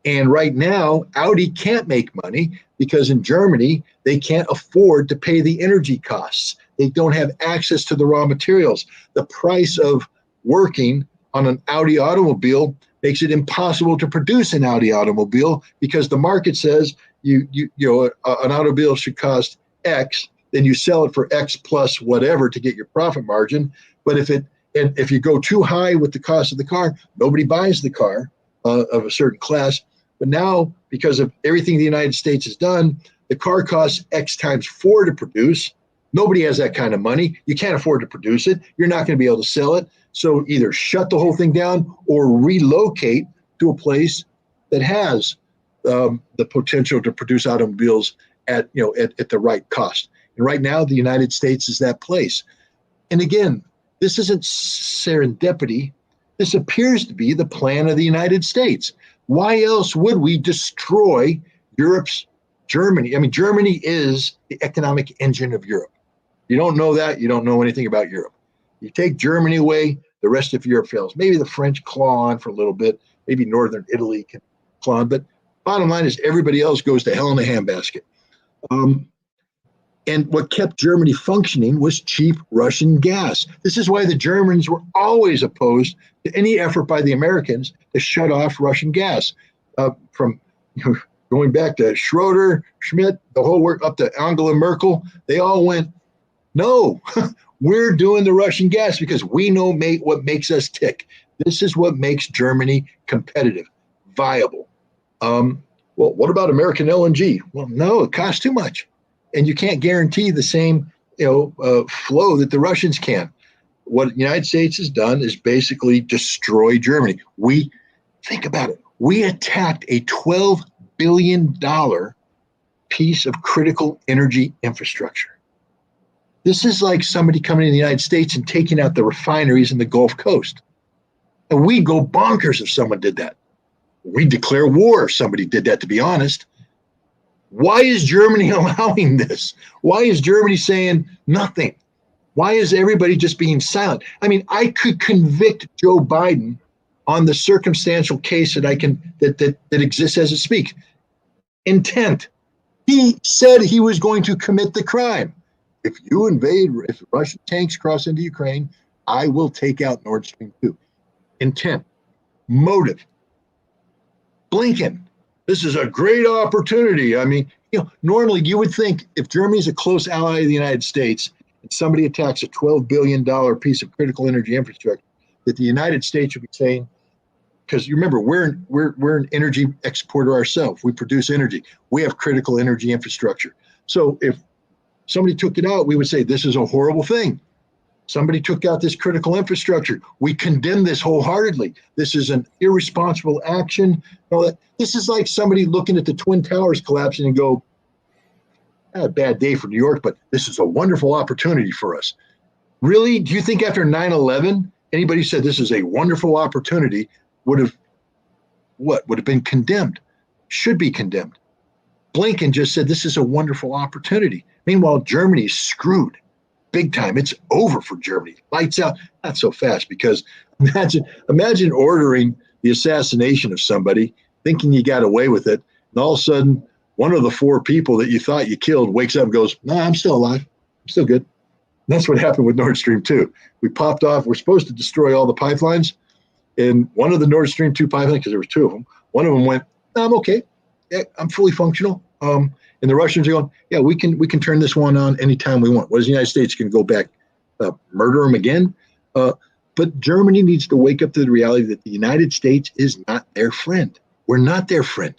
And right now, Audi can't make money because in Germany, they can't afford to pay the energy costs. They don't have access to the raw materials. The price of working on an Audi automobile makes it impossible to produce an Audi automobile because the market says you know an automobile should cost X, then you sell it for X plus whatever to get your profit margin. But if you go too high with the cost of the car, nobody buys the car of a certain class. But now, because of everything the United States has done, the car costs X times 4 to produce. Nobody has that kind of money. You can't afford to produce it. You're not going to be able to sell it. So either shut the whole thing down or relocate to a place that has the potential to produce automobiles at the right cost. And right now, the United States is that place. And again, this isn't serendipity. This appears to be the plan of the United States. Why else would we destroy Germany? I mean, Germany is the economic engine of Europe. You don't know that, you don't know anything about Europe. You take Germany away, the rest of Europe fails. Maybe the French claw on for a little bit. Maybe northern Italy can claw on. But bottom line is everybody else goes to hell in a handbasket. And what kept Germany functioning was cheap Russian gas. This is why the Germans were always opposed to any effort by the Americans to shut off Russian gas. From going back to Schroeder, Schmidt, the whole work up to Angela Merkel, they all went, no, we're doing the Russian gas because we know what makes us tick. This is what makes Germany competitive, viable. Well, what about American LNG? Well, no, it costs too much. And you can't guarantee the same flow that the Russians can. What the United States has done is basically destroy Germany. Think about it. We attacked a $12 billion piece of critical energy infrastructure. This is like somebody coming to the United States and taking out the refineries in the Gulf Coast. And we go bonkers if someone did that. We declare war if somebody did that, to be honest. Why is Germany allowing this? Why is Germany saying nothing? Why is everybody just being silent? I mean, I could convict Joe Biden on the circumstantial case that exists as it speaks. Intent. He said he was going to commit the crime. If Russian tanks cross into Ukraine, I will take out Nord Stream 2. Intent. Motive. Blinken. This is a great opportunity. I mean, normally you would think if Germany is a close ally of the United States and somebody attacks a $12 billion piece of critical energy infrastructure, that the United States would be saying, because you remember, we're an energy exporter ourselves. We produce energy. We have critical energy infrastructure. So if somebody took it out, we would say this is a horrible thing. Somebody took out this critical infrastructure. We condemn this wholeheartedly. This is an irresponsible action. This is like somebody looking at the Twin Towers collapsing and go, a bad day for New York, but this is a wonderful opportunity for us. Really? Do you think after 9/11, anybody said this is a wonderful opportunity would have been condemned? Should be condemned. Blinken just said this is a wonderful opportunity. Meanwhile, Germany's screwed. Big time. It's over for Germany. Lights out. Not so fast, because imagine ordering the assassination of somebody, thinking you got away with it, and all of a sudden, one of the 4 people that you thought you killed wakes up and goes, "No, I'm still alive. I'm still good." And that's what happened with Nord Stream 2. We popped off. We're supposed to destroy all the pipelines, and one of the Nord Stream 2 pipelines, because there were 2 of them, one of them went, "No, I'm okay. Yeah, I'm fully functional." And the Russians are going, "Yeah, we can turn this one on anytime we want." What is the United States can go back, murder them again? But Germany needs to wake up to the reality that the United States is not their friend. We're not their friend.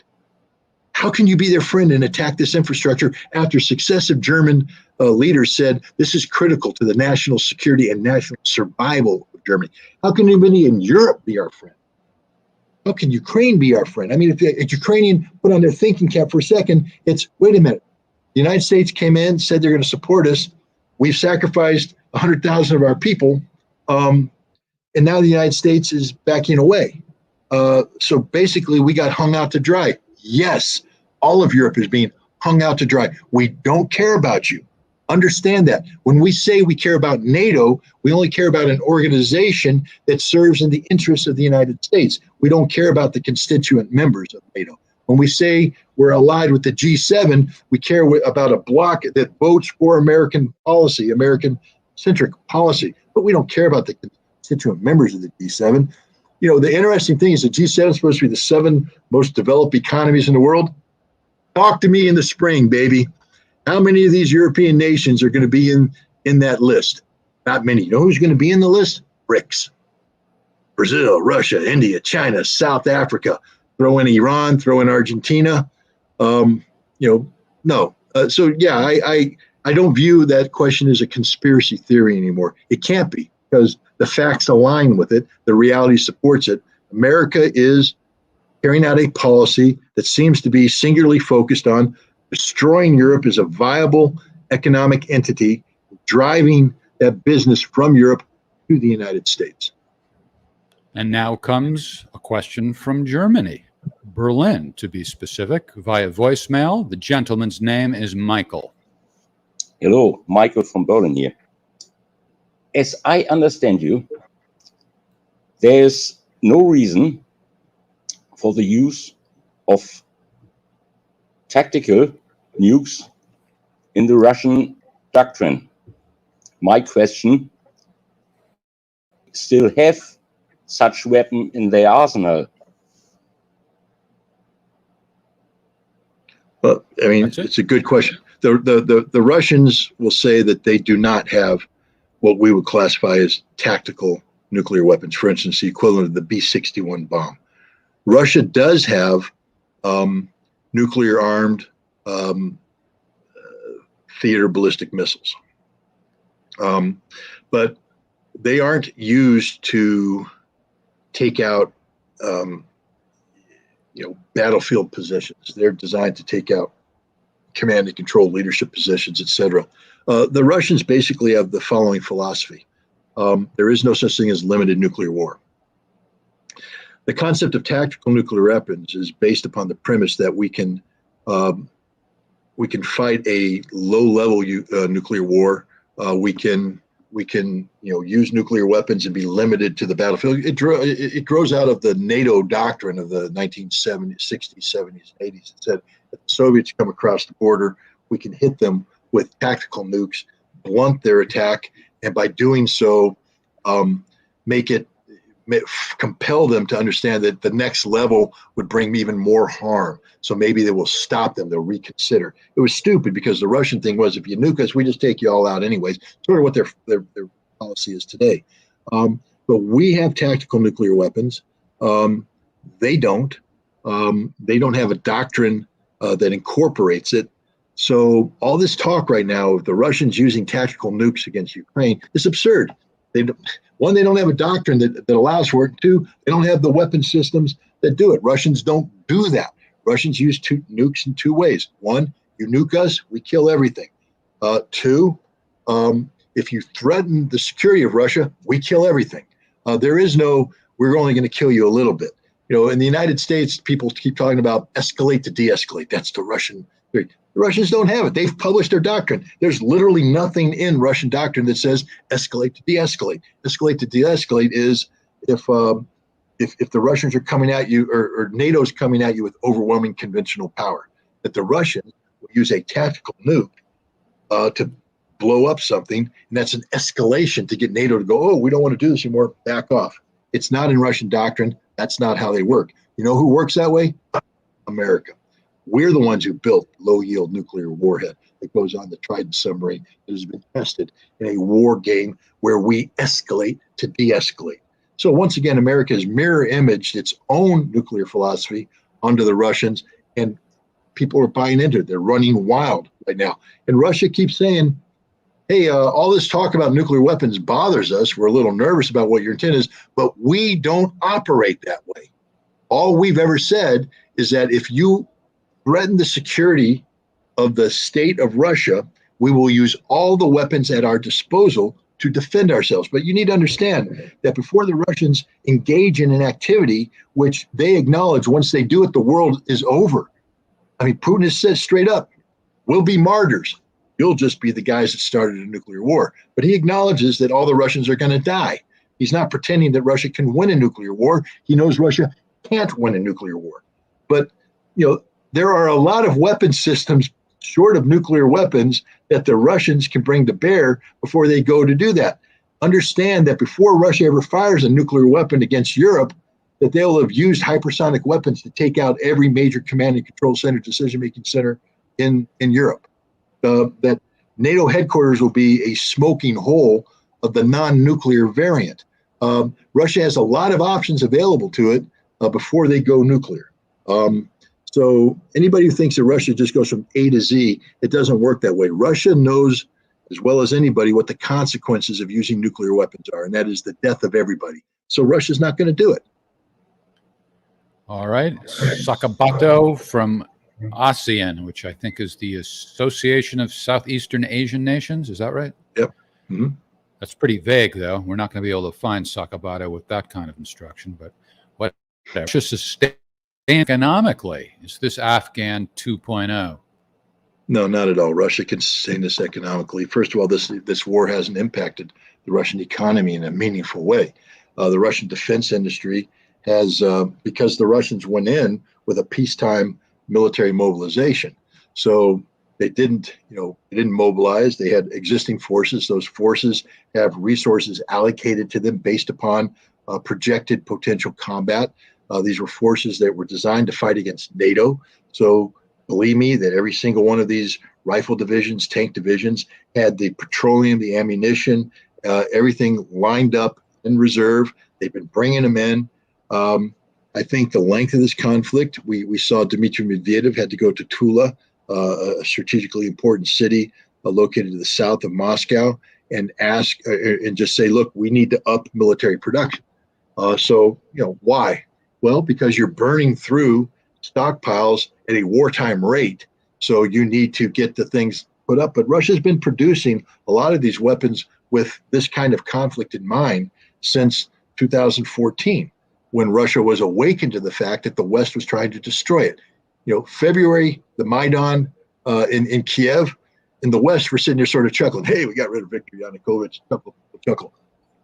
How can you be their friend and attack this infrastructure after successive German leaders said this is critical to the national security and national survival of Germany? How can anybody in Europe be our friend? How can Ukraine be our friend? I mean, if the Ukrainian put on their thinking cap for a second, it's, wait a minute. The United States came in, said they're going to support us. We've sacrificed 100,000 of our people. And now the United States is backing away. So basically, we got hung out to dry. Yes, all of Europe is being hung out to dry. We don't care about you. Understand that. When we say we care about NATO, we only care about an organization that serves in the interests of the United States. We don't care about the constituent members of NATO. When we say we're allied with the G7, we care about a bloc that votes for American policy, American-centric policy. But we don't care about the constituent members of the G7. You know, the interesting thing is the G7 is supposed to be the 7 most developed economies in the world. Talk to me in the spring, baby. How many of these European nations are going to be in that list? Not many. You know who's going to be in the list? BRICS. Brazil, Russia, India, China, South Africa. Throw in Iran, throw in Argentina. No. So yeah, I don't view that question as a conspiracy theory anymore. It can't be, because the facts align with it. The reality supports it. America is carrying out a policy that seems to be singularly focused on destroying Europe as a viable economic entity, driving that business from Europe to the United States. And now comes a question from Germany, Berlin, to be specific, via voicemail. The gentleman's name is Michael. Hello, Michael from Berlin here. As I understand you, there's no reason for the use of tactical nukes in the Russian doctrine. My question, still have such weapon in their arsenal? Well, I mean, it's a good question. The Russians will say that they do not have what we would classify as tactical nuclear weapons, for instance, the equivalent of the B-61 bomb. Russia does have nuclear-armed theater ballistic missiles, but they aren't used to take out battlefield positions. They're designed to take out command and control leadership positions, etc. The Russians basically have the following philosophy. There is no such thing as limited nuclear war. The concept of tactical nuclear weapons is based upon the premise that we can fight a low-level nuclear war. We can use nuclear weapons and be limited to the battlefield. It grows out of the NATO doctrine of the 1960s, 70s, 80s. It said if the Soviets come across the border, we can hit them with tactical nukes, blunt their attack, and by doing so, compel them to understand that the next level would bring even more harm. So maybe they will stop them, they'll reconsider. It was stupid because the Russian thing was, if you nuke us, we just take you all out anyways. Sort of what their policy is today. But we have tactical nuclear weapons. They don't. They don't have a doctrine that incorporates it. So all this talk right now of the Russians using tactical nukes against Ukraine is absurd. One, they don't have a doctrine that allows for it. Two, they don't have the weapon systems that do it. Russians don't do that. Russians use nukes in 2 ways. One, you nuke us, we kill everything. Two, if you threaten the security of Russia, we kill everything. There is no, we're only going to kill you a little bit. In the United States, people keep talking about escalate to de-escalate. That's the Russian theory. The Russians don't have it. They've published their doctrine. There's literally nothing in Russian doctrine that says escalate to de-escalate. Escalate to de-escalate is if the Russians are coming at you or NATO's coming at you with overwhelming conventional power, that the Russians will use a tactical nuke to blow up something, and that's an escalation to get NATO to go, oh, we don't want to do this anymore, back off. It's not in Russian doctrine. That's not how they work. You know who works that way? America. We're the ones who built low-yield nuclear warhead that goes on the Trident submarine that has been tested in a war game where we escalate to de-escalate. So once again, America has mirror imaged its own nuclear philosophy onto the Russians, and people are buying into it. They're running wild right now. And Russia keeps saying, hey, all this talk about nuclear weapons bothers us. We're a little nervous about what your intent is, but we don't operate that way. All we've ever said is that if you threaten the security of the state of Russia, we will use all the weapons at our disposal to defend ourselves. But you need to understand that before the Russians engage in an activity, which they acknowledge once they do it, the world is over. I mean, Putin has said straight up, We'll be martyrs. You'll just be the guys that started a nuclear war. But he acknowledges that all the Russians are going to die. He's not pretending that Russia can win a nuclear war. He knows Russia can't win a nuclear war. But, there are a lot of weapon systems short of nuclear weapons that the Russians can bring to bear before they go to do that. Understand that before Russia ever fires a nuclear weapon against Europe, that they'll have used hypersonic weapons to take out every major command and control center, decision-making center in Europe. That NATO headquarters will be a smoking hole of the non-nuclear variant. Russia has a lot of options available to it before they go nuclear. So anybody who thinks that Russia just goes from A to Z, it doesn't work that way. Russia knows as well as anybody what the consequences of using nuclear weapons are, and that is the death of everybody. So Russia's not going to do it. All right. Sakabato from ASEAN, which I think is the Association of Southeastern Asian Nations. Is that right? Yep. Mm-hmm. That's pretty vague, though. We're not going to be able to find Sakabato with that kind of instruction. But what Russia sustain economically? Is this Afghan 2.0? No, not at all. Russia can sustain this economically. First of all, this war hasn't impacted the Russian economy in a meaningful way. The Russian defense industry has, because the Russians went in with a peacetime military mobilization. So they didn't mobilize. They had existing forces. Those forces have resources allocated to them based upon projected potential combat. These were forces that were designed to fight against NATO. So believe me that every single one of these rifle divisions, tank divisions had the petroleum, the ammunition, everything lined up in reserve. They've been bringing them in. I think the length of this conflict, we saw Dmitry Medvedev had to go to Tula, a strategically important city located to the south of Moscow, and ask and just say, look, we need to up military production. So, why? Well, because you're burning through stockpiles at a wartime rate. So you need to get the things put up. But Russia's been producing a lot of these weapons with this kind of conflict in mind since 2014, when Russia was awakened to the fact that the West was trying to destroy it. February, the Maidan in Kiev, in the West, we're sitting there sort of chuckling, hey, we got rid of Viktor Yanukovych, chuckle.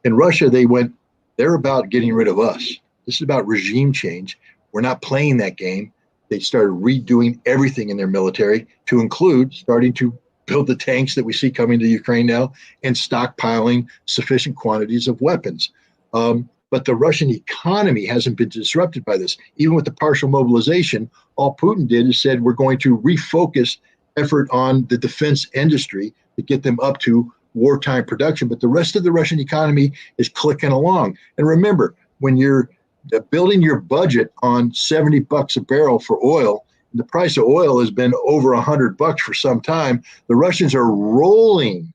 In Russia, they're about getting rid of us. This is about regime change. We're not playing that game. They started redoing everything in their military, to include starting to build the tanks that we see coming to Ukraine now and stockpiling sufficient quantities of weapons. But the Russian economy hasn't been disrupted by this. Even with the partial mobilization, all Putin did is said, we're going to refocus effort on the defense industry to get them up to wartime production. But the rest of the Russian economy is clicking along. And remember, when you're building your budget on $70 a barrel for oil, and the price of oil has been over $100 for some time, the Russians are rolling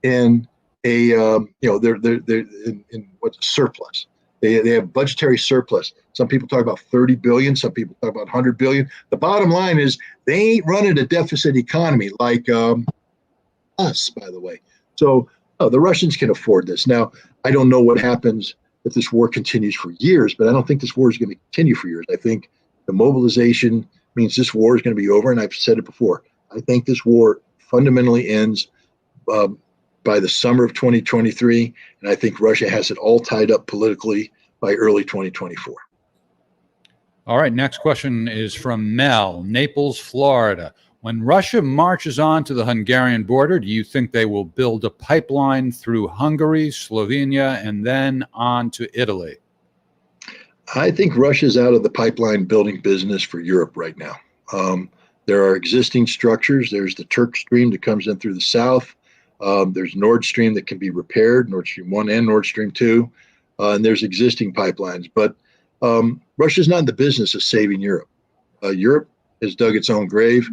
in they're in what's surplus. They have budgetary surplus. Some people talk about 30 billion. Some people talk about 100 billion. The bottom line is they ain't running a deficit economy like us, by the way. So the Russians can afford this. Now, I don't know what happens if this war continues for years, but I don't think this war is going to continue for years. I think the mobilization means this war is going to be over, and I've said it before. I think this war fundamentally ends by the summer of 2023, and I think Russia has it all tied up politically by early 2024. All right, next question is from Mel, Naples, Florida. When Russia marches on to the Hungarian border, do you think they will build a pipeline through Hungary, Slovenia, and then on to Italy? I think Russia's out of the pipeline building business for Europe right now. There are existing structures. There's the Turk Stream that comes in through the south. There's Nord Stream that can be repaired, Nord Stream 1 and Nord Stream 2. And there's existing pipelines. But Russia's not in the business of saving Europe. Europe has dug its own grave.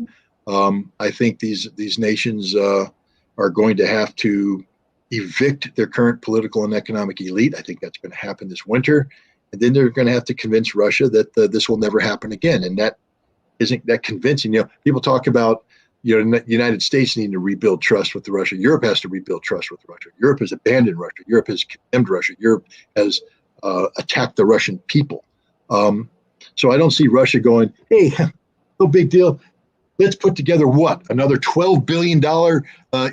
I think these nations are going to have to evict their current political and economic elite. I think that's going to happen this winter. And then they're going to have to convince Russia that this will never happen again. And that isn't that convincing. People talk about the United States needing to rebuild trust with Russia. Europe has to rebuild trust with Russia. Europe has abandoned Russia. Europe has condemned Russia. Europe has attacked the Russian people. So I don't see Russia going, hey, no big deal. let's put together what? Another $12 billion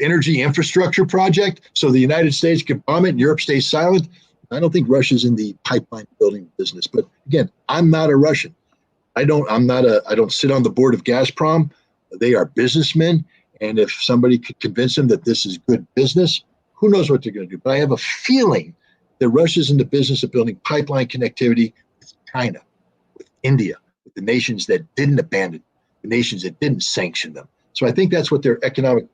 energy infrastructure project so the United States can bomb it and Europe stays silent? I don't think Russia's in the pipeline building business. But again, I'm not a Russian. I don't sit on the board of Gazprom. They are businessmen. And if somebody could convince them that this is good business, who knows what they're going to do. But I have a feeling that Russia's in the business of building pipeline connectivity with China, with India, with the nations that didn't abandon, the nations that didn't sanction them. So I think that's what their economic,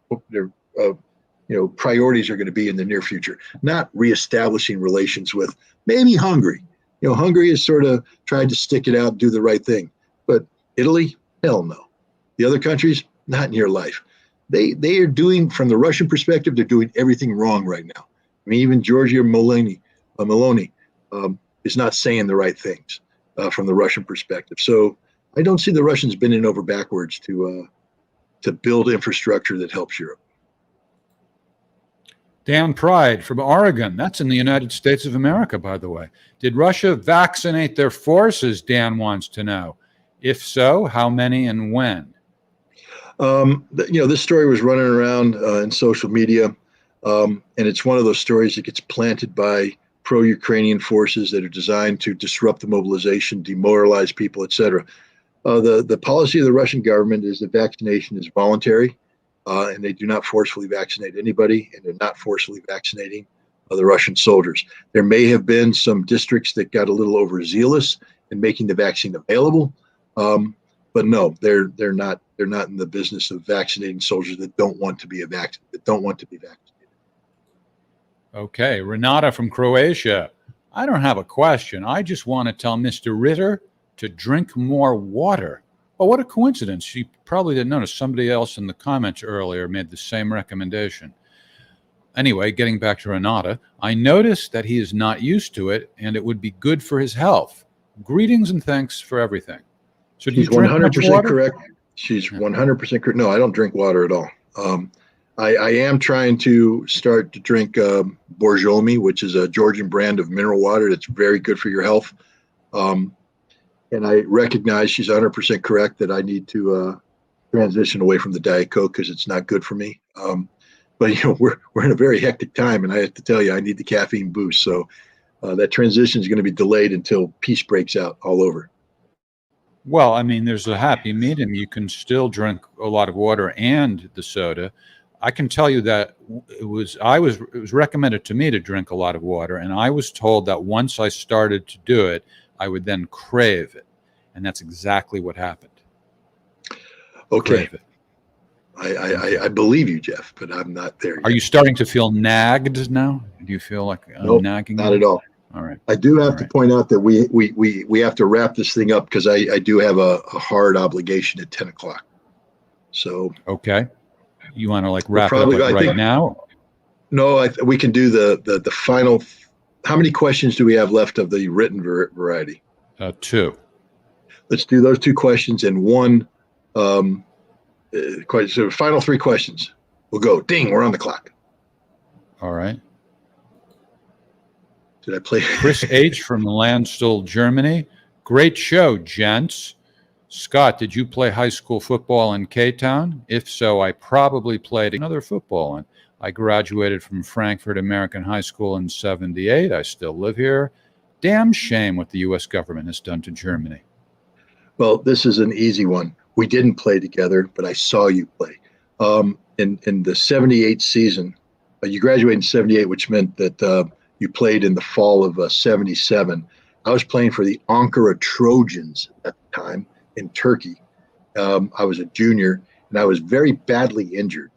priorities are going to be in the near future, not reestablishing relations with maybe Hungary. Hungary has sort of tried to stick it out and do the right thing. But Italy, hell no. The other countries, not in your life. They are doing, from the Russian perspective, they're doing everything wrong right now. I mean, even Giorgia Meloni is not saying the right things from the Russian perspective. So I don't see the Russians bending over backwards to build infrastructure that helps Europe. Dan Pride from Oregon. That's in the United States of America, by the way. Did Russia vaccinate their forces, Dan wants to know. If so, how many and when? This story was running around in social media, and it's one of those stories that gets planted by pro-Ukrainian forces that are designed to disrupt the mobilization, demoralize people, etc. The policy of the Russian government is that vaccination is voluntary, and they do not forcefully vaccinate anybody, and they're not forcefully vaccinating the Russian soldiers. There may have been some districts that got a little overzealous in making the vaccine available, but no, they're not in the business of vaccinating soldiers that don't want to be vaccinated. Okay, Renata from Croatia. I don't have a question. I just want to tell Mr. Ritter to drink more water. Well, what a coincidence. She probably didn't notice. Somebody else in the comments earlier made the same recommendation. Anyway, getting back to Renata, I noticed that he is not used to it, and it would be good for his health. Greetings and thanks for everything. So She's 100% correct. She's 100% correct. No, I don't drink water at all. I am trying to start to drink Borjomi, which is a Georgian brand of mineral water that's very good for your health. And I recognize she's 100% correct that I need to transition away from the Diet Coke because it's not good for me. But we're in a very hectic time, and I have to tell you, I need the caffeine boost. So that transition is going to be delayed until peace breaks out all over. Well, I mean, there's a happy medium. You can still drink a lot of water and the soda. I can tell you that it was recommended to me to drink a lot of water, and I was told that once I started to do it, I would then crave it, and that's exactly what happened. Okay, I believe you, Jeff, but I'm not there yet. Are you starting to feel nagged now? Do you feel like nope, nagging? Not at all. All right. I do have to point out that we have to wrap this thing up because I do have a hard obligation at 10 o'clock. So okay, you want to wrap it up right now? No, we can do the final. How many questions do we have left of the written variety? 2. Let's do those 2 questions and one question. So final 3 questions. We'll go. Ding, we're on the clock. All right. Did I play? Chris H. from Landstuhl, Germany. Great show, gents. Scott, did you play high school football in K-Town? If so, I probably played another football. And I graduated from Frankfurt American High School in '78. I still live here. Damn shame what the U.S. government has done to Germany. Well, this is an easy one. We didn't play together, but I saw you play. In the '78 season, you graduated in '78, which meant that you played in the fall of '77. I was playing for the Ankara Trojans at the time in Turkey. I was a junior, and I was very badly injured.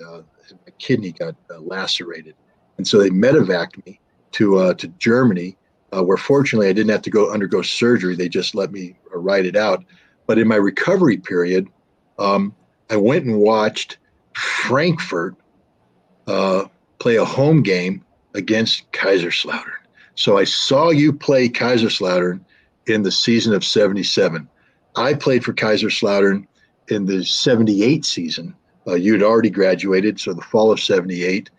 My kidney got lacerated, and so they medevaced me to Germany, where fortunately I didn't have to undergo surgery. They just let me ride it out. But in my recovery period, I went and watched Frankfurt play a home game against Kaiserslautern. So I saw you play Kaiserslautern in the season of '77. I played for Kaiserslautern in the '78 season. You'd already graduated, so the fall of '78,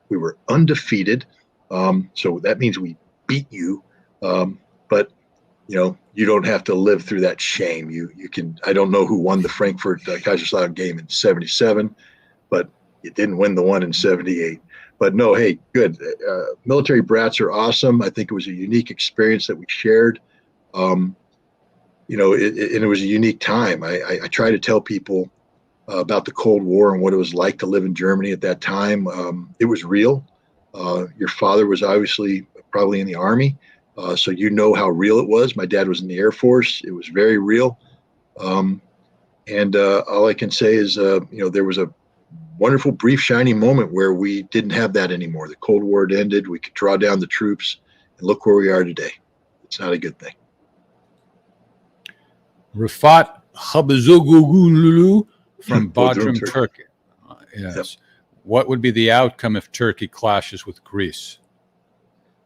we were undefeated. So that means we beat you. But you don't have to live through that shame. You can. I don't know who won the Frankfurt Kaiserslautern game in '77, but you didn't win the one in '78. But no, hey, good. Military brats are awesome. I think it was a unique experience that we shared. And it was a unique time. I try to tell people about the Cold War and what it was like to live in Germany at that time. It was real. Your father was obviously probably in the Army. So you know how real it was. My dad was in the Air Force. It was very real. And all I can say is, there was a wonderful, brief, shiny moment where we didn't have that anymore. The Cold War had ended. We could draw down the troops, and look where we are today. It's not a good thing. Rafat Habazoglu from Bodrum, Turkey. Yes. Yep. What would be the outcome if Turkey clashes with Greece?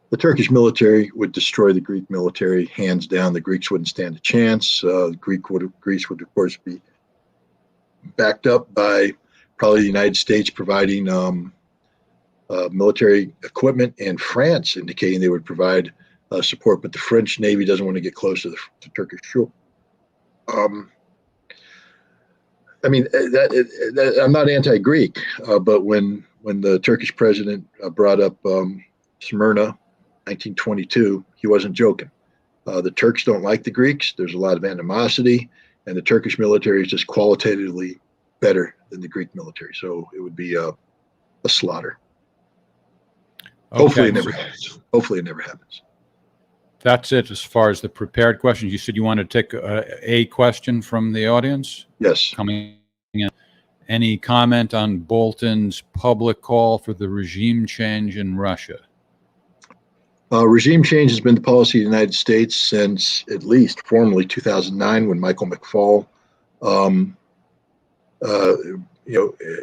The Turkish military would destroy the Greek military, hands down. The Greeks wouldn't stand a chance. Greece would, of course, be backed up by probably the United States providing military equipment, and France indicating they would provide support. But the French Navy doesn't want to get close to the Turkish shore. I'm not anti-Greek, but when the Turkish president brought up Smyrna, 1922, he wasn't joking. The Turks don't like the Greeks. There's a lot of animosity, and the Turkish military is just qualitatively better than the Greek military. So it would be a slaughter. Okay. Hopefully it never happens. That's it as far as the prepared questions. You said you wanted to take a question from the audience? Yes. Coming in. Any comment on Bolton's public call for the regime change in Russia? Regime change has been the policy of the United States since at least formally 2009, when Michael McFaul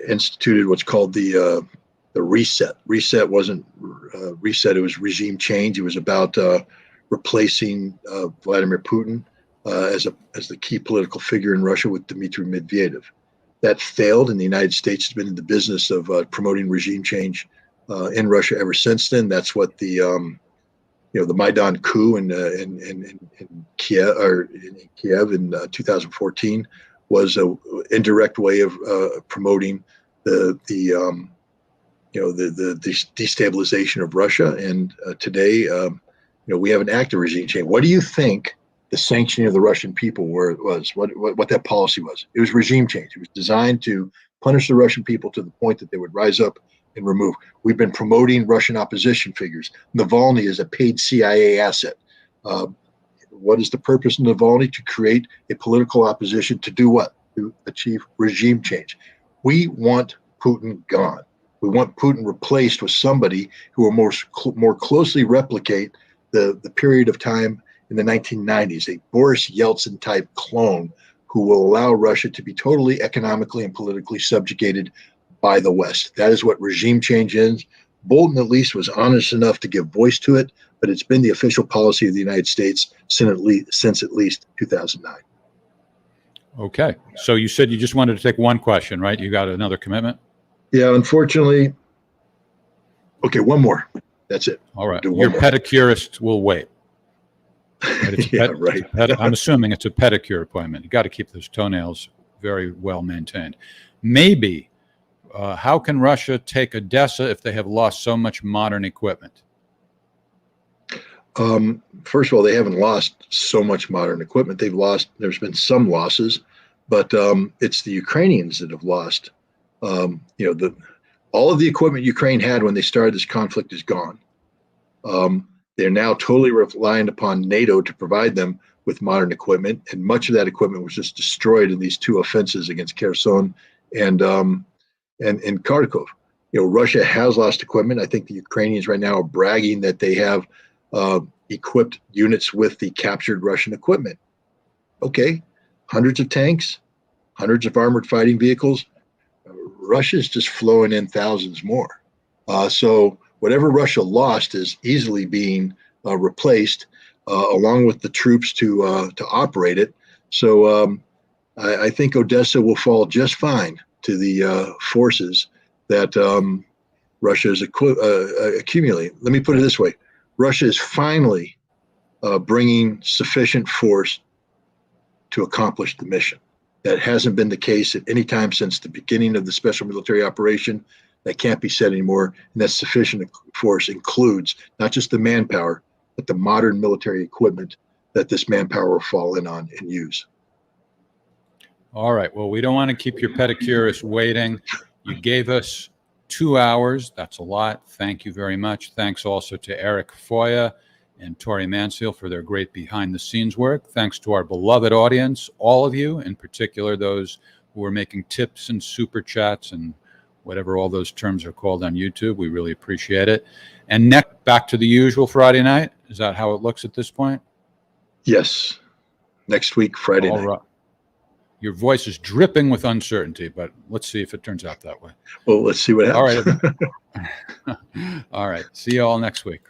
instituted what's called the reset. Reset wasn't reset; it was regime change. It was about replacing Vladimir Putin as the key political figure in Russia with Dmitry Medvedev. That failed, and the United States has been in the business of promoting regime change in Russia ever since then. That's what the Maidan coup in Kiev in 2014 was an indirect way of promoting the destabilization of Russia. And today, we have an active regime change. What do you think the sanctioning of the Russian people was? What that policy was? It was regime change. It was designed to punish the Russian people to the point that they would rise up and remove. We've been promoting Russian opposition figures. Navalny is a paid CIA asset. What is the purpose of Navalny? To create a political opposition to do what? To achieve regime change. We want Putin gone. We want Putin replaced with somebody who will more closely replicate the period of time in the 1990s, a Boris Yeltsin type clone who will allow Russia to be totally economically and politically subjugated by the West. That is what regime change is. Bolton at least was honest enough to give voice to it, but it's been the official policy of the United States since at least 2009. Okay. So you said you just wanted to take one question, right? You got another commitment? Yeah, unfortunately. Okay, one more. That's it. All right. Your pedicurist will wait. Right? I'm assuming it's a pedicure appointment. You got to keep those toenails very well maintained. Maybe. How can Russia take Odessa if they have lost so much modern equipment? First of all, they haven't lost so much modern equipment. There's been some losses, but it's the Ukrainians that have lost. All of the equipment Ukraine had when they started this conflict is gone. They're now totally reliant upon NATO to provide them with modern equipment, and much of that equipment was just destroyed in these two offensives against Kherson and Kharkov. Russia has lost equipment. I think the Ukrainians right now are bragging that they have equipped units with the captured Russian equipment. Okay, hundreds of tanks, hundreds of armored fighting vehicles. Russia's just flowing in thousands more. So whatever Russia lost is easily being replaced, along with the troops to operate it. So I think Odessa will fall just fine to the forces that Russia is accumulating. Let me put it this way. Russia is finally bringing sufficient force to accomplish the mission. That hasn't been the case at any time since the beginning of the special military operation. That can't be said anymore. And that sufficient force includes not just the manpower, but the modern military equipment that this manpower will fall in on and use. All right. Well, we don't want to keep your pedicurist waiting. You gave us 2 hours. That's a lot. Thank you very much. Thanks also to Eric Foya and Tori Mansfield for their great behind-the-scenes work. Thanks to our beloved audience, all of you, in particular those who are making tips and super chats and whatever all those terms are called on YouTube. We really appreciate it. And back to the usual Friday night. Is that how it looks at this point? Yes. Next week, Friday night. Right. Your voice is dripping with uncertainty, but let's see if it turns out that way. Well, let's see what happens. All right. All right. See you all next week.